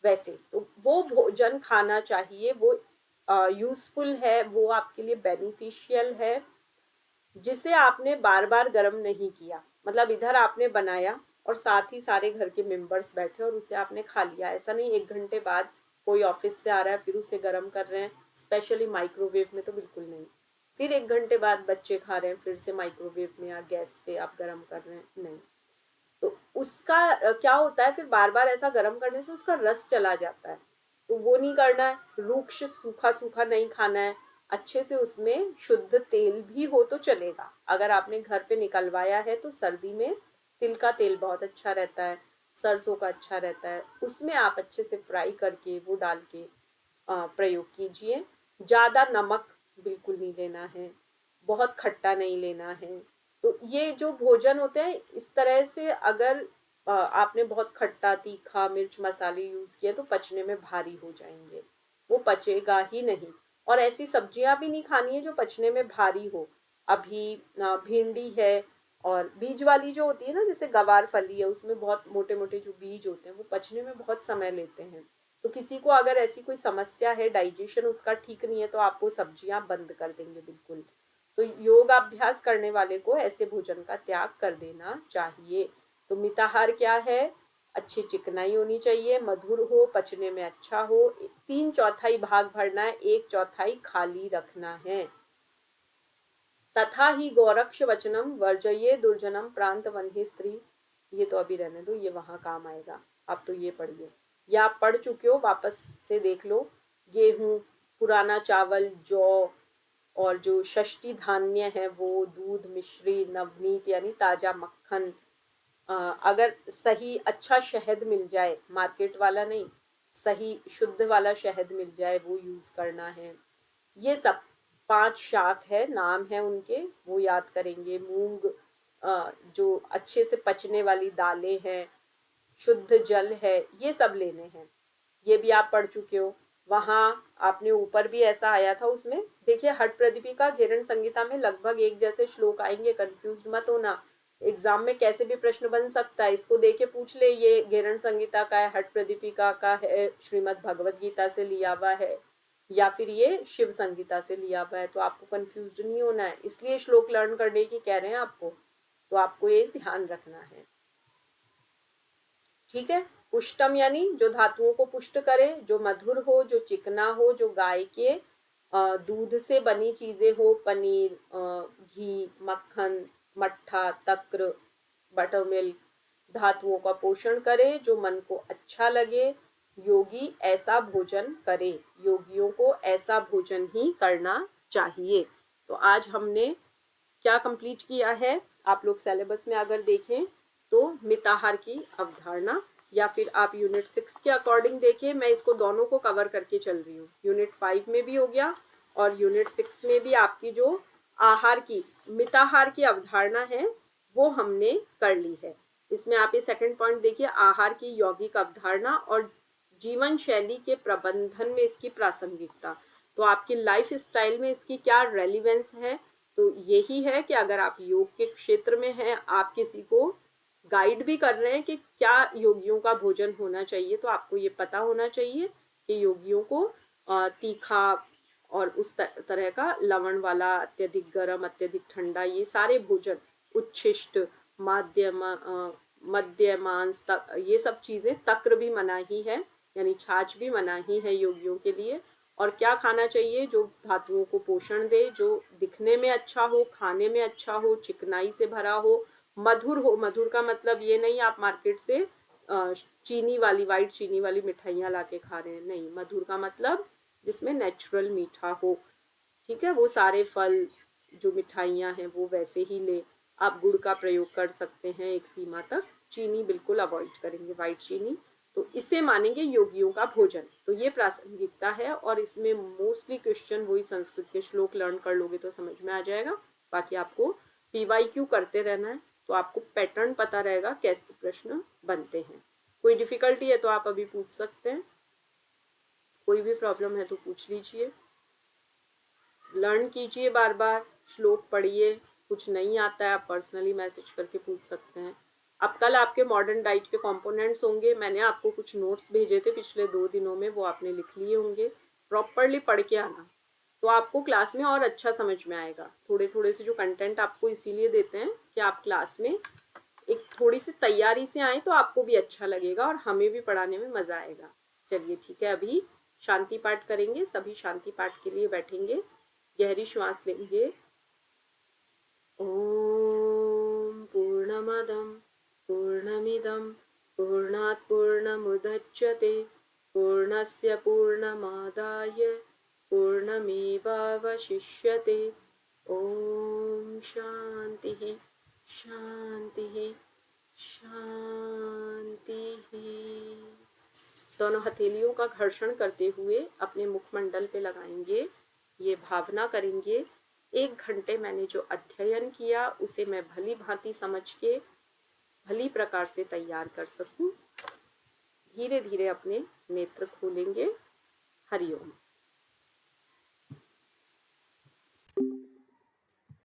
S1: वैसे तो वो भोजन खाना चाहिए, वो यूजफुल है, वो आपके लिए बेनिफिशियल है, जिसे आपने बार बार गर्म नहीं किया। मतलब इधर आपने बनाया और साथ ही सारे घर के मेंबर्स बैठे और उसे आपने खा लिया। ऐसा नहीं 1 घंटे बाद कोई ऑफिस से आ रहा है फिर उसे गर्म कर रहे हैं, स्पेशली माइक्रोवेव में तो बिल्कुल नहीं। फिर 1 घंटे बाद बच्चे खा रहे हैं, फिर से माइक्रोवेव में या गैस पे आप गर्म कर रहे हैं, नहीं। तो उसका क्या होता है, फिर बार बार ऐसा गर्म करने से उसका रस चला जाता है, तो वो नहीं करना है। रूक्ष सूखा सूखा नहीं खाना है, अच्छे से उसमें शुद्ध तेल भी हो तो चलेगा। अगर आपने घर पे निकलवाया है तो सर्दी में तिल का तेल बहुत अच्छा रहता है, सरसों का अच्छा रहता है, उसमें आप अच्छे से फ्राई करके वो डाल के प्रयोग कीजिए। ज़्यादा नमक बिल्कुल नहीं लेना है, बहुत खट्टा नहीं लेना है। तो ये जो भोजन होते हैं इस तरह से, अगर आपने बहुत खट्टा तीखा मिर्च मसाले यूज किए तो पचने में भारी हो जाएंगे, वो पचेगा ही नहीं। और ऐसी सब्जियां भी नहीं खानी है जो पचने में भारी हो। अभी भिंडी है, और बीज वाली जो होती है ना, जैसे गवार फली है, उसमें बहुत मोटे मोटे जो बीज होते हैं वो पचने में बहुत समय लेते हैं। तो किसी को अगर ऐसी कोई समस्या है, डाइजेशन उसका ठीक नहीं है, तो आप वो सब्जियां बंद कर देंगे बिल्कुल। तो योग अभ्यास करने वाले को ऐसे भोजन का त्याग कर देना चाहिए। तो मिताहार क्या है? अच्छी चिकनाई होनी चाहिए, मधुर हो, पचने में अच्छा हो, 3/4 भाग भरना है, 1/4 खाली रखना है। तथा ही गौरक्ष वचनम वर्जये दुर्जनम प्रांत वन्ही स्त्री। ये तो अभी रहने दो, ये वहां काम आएगा। आप तो ये पढ़िए, या आप पढ़ चुके हो, वापस से देख लो। गेहूं, पुराना चावल, जौ, और जो षष्ठी धान्य है वो, दूध, मिश्री, नवनीत यानी ताजा मक्खन, अगर सही अच्छा शहद मिल जाए, मार्केट वाला नहीं, सही शुद्ध वाला शहद मिल जाए वो यूज करना है। ये सब 5 शाक है, नाम है उनके, वो याद करेंगे। मूंग, जो अच्छे से पचने वाली दालें हैं, शुद्ध जल है, ये सब लेने हैं। ये भी आप पढ़ चुके हो। वहां आपने ऊपर भी ऐसा आया था, उसमें देखिए हट प्रदीपिका घेरण संहिता में लगभग एक जैसे श्लोक आएंगे, कंफ्यूज मत होना। एग्जाम में कैसे भी प्रश्न बन सकता है, इसको देके पूछ ले ये घेरण संहिता का है, हट प्रदीपिका का है, श्रीमद् भगवद गीता से लिया हुआ है, या फिर ये शिव संगीता से लिया हुआ है, तो आपको कंफ्यूज नहीं होना है। इसलिए श्लोक लर्न करने की कह रहे हैं आपको, तो आपको ये ध्यान रखना है। ठीक है। पुष्टम यानी जो धातुओं को पुष्ट करे, जो मधुर हो, जो चिकना हो, जो गाय के दूध से बनी चीजें हो, पनीर, घी, मक्खन, मट्ठा, तक्र, बटर मिल्क, धातुओं का पोषण करे, जो मन को अच्छा लगे। योगी ऐसा भोजन करे, योगियों को ऐसा भोजन ही करना चाहिए। तो आज हमने क्या कंप्लीट किया है? आप लोग सिलेबस में अगर देखें तो मिताहार की अवधारणा, या फिर आप यूनिट 6 के अकॉर्डिंग देखें, मैं इसको दोनों को कवर करके चल रही हूँ। यूनिट 5 में भी हो गया और यूनिट 6 में भी आपकी जो आहार की, मिताहार की अवधारणा है वो हमने कर ली है। इसमें आप ये सेकंड पॉइंट देखिए, आहार की यौगिक अवधारणा और जीवन शैली के प्रबंधन में इसकी प्रासंगिकता। तो आपकी लाइफ स्टाइल में इसकी क्या रेलिवेंस है? तो यही है कि अगर आप योग के क्षेत्र में हैं, आप किसी को गाइड भी कर रहे हैं कि क्या योगियों का भोजन होना चाहिए। तो आपको ये पता होना चाहिए कि योगियों को तीखा और उस तरह का लवण वाला, अत्यधिक गर्म, अत्यधिक ठंडा, ये सारे भोजन, उच्छिष्ट, मध्य मांस तक, ये सब चीजें, तक्र भी मना ही है, यानी छाछ भी मना ही है योगियों के लिए। और क्या खाना चाहिए? जो धातुओं को पोषण दे, जो दिखने में अच्छा हो, खाने में अच्छा हो, चिकनाई से भरा हो, मधुर हो। मधुर का मतलब ये नहीं आप मार्केट से चीनी वाली, वाइट चीनी वाली मिठाइयाँ लाके खा रहे हैं, नहीं। मधुर का मतलब जिसमें नेचुरल मीठा हो, ठीक है। वो सारे फल, जो मिठाइयाँ हैं वो वैसे ही ले। आप गुड़ का प्रयोग कर सकते हैं एक सीमा तक, चीनी बिल्कुल अवॉइड करेंगे, वाइट चीनी। तो इसे मानेंगे योगियों का भोजन। तो ये प्रासंगिकता है, और इसमें मोस्टली क्वेश्चन, वही संस्कृत के श्लोक लर्न कर लोगे तो समझ में आ जाएगा। बाकी आपको PYQ करते रहना है, तो आपको पैटर्न पता रहेगा कैसे प्रश्न बनते हैं। कोई डिफिकल्टी है तो आप अभी पूछ सकते हैं, कोई भी प्रॉब्लम है तो पूछ लीजिए। लर्न कीजिए, बार बार श्लोक पढ़िए। कुछ नहीं आता है आप पर्सनली मैसेज करके पूछ सकते हैं। अब कल आपके मॉडर्न डाइट के कंपोनेंट्स होंगे। मैंने आपको कुछ नोट्स भेजे थे पिछले 2 दिनों में, वो आपने लिख लिए होंगे। प्रॉपरली पढ़ के आना, तो आपको क्लास में और अच्छा समझ में आएगा। थोड़े थोड़े से जो कंटेंट आपको इसीलिए देते हैं कि आप क्लास में एक थोड़ी सी तैयारी से आए, तो आपको भी अच्छा लगेगा और हमें भी पढ़ाने में मजा आएगा। चलिए ठीक है, अभी शांति पाठ करेंगे। सभी शांति पाठ के लिए बैठेंगे, गहरी श्वास लेंगे। ओम पूर्णमदं पूर्णमिदं पूर्णात् पूर्णमुदच्यते पूर्णस्य पूर्णमादाय पूर्णमेवावशिष्यते। ओम शांतिः शांतिः शांतिः। दोनों हथेलियों का घर्षण करते हुए अपने मुखमंडल पे लगाएंगे। ये भावना करेंगे, 1 घंटे मैंने जो अध्ययन किया उसे मैं भली भांति समझ के भली प्रकार से तैयार कर सकूं। धीरे धीरे अपने नेत्र खोलेंगे। हरिओम।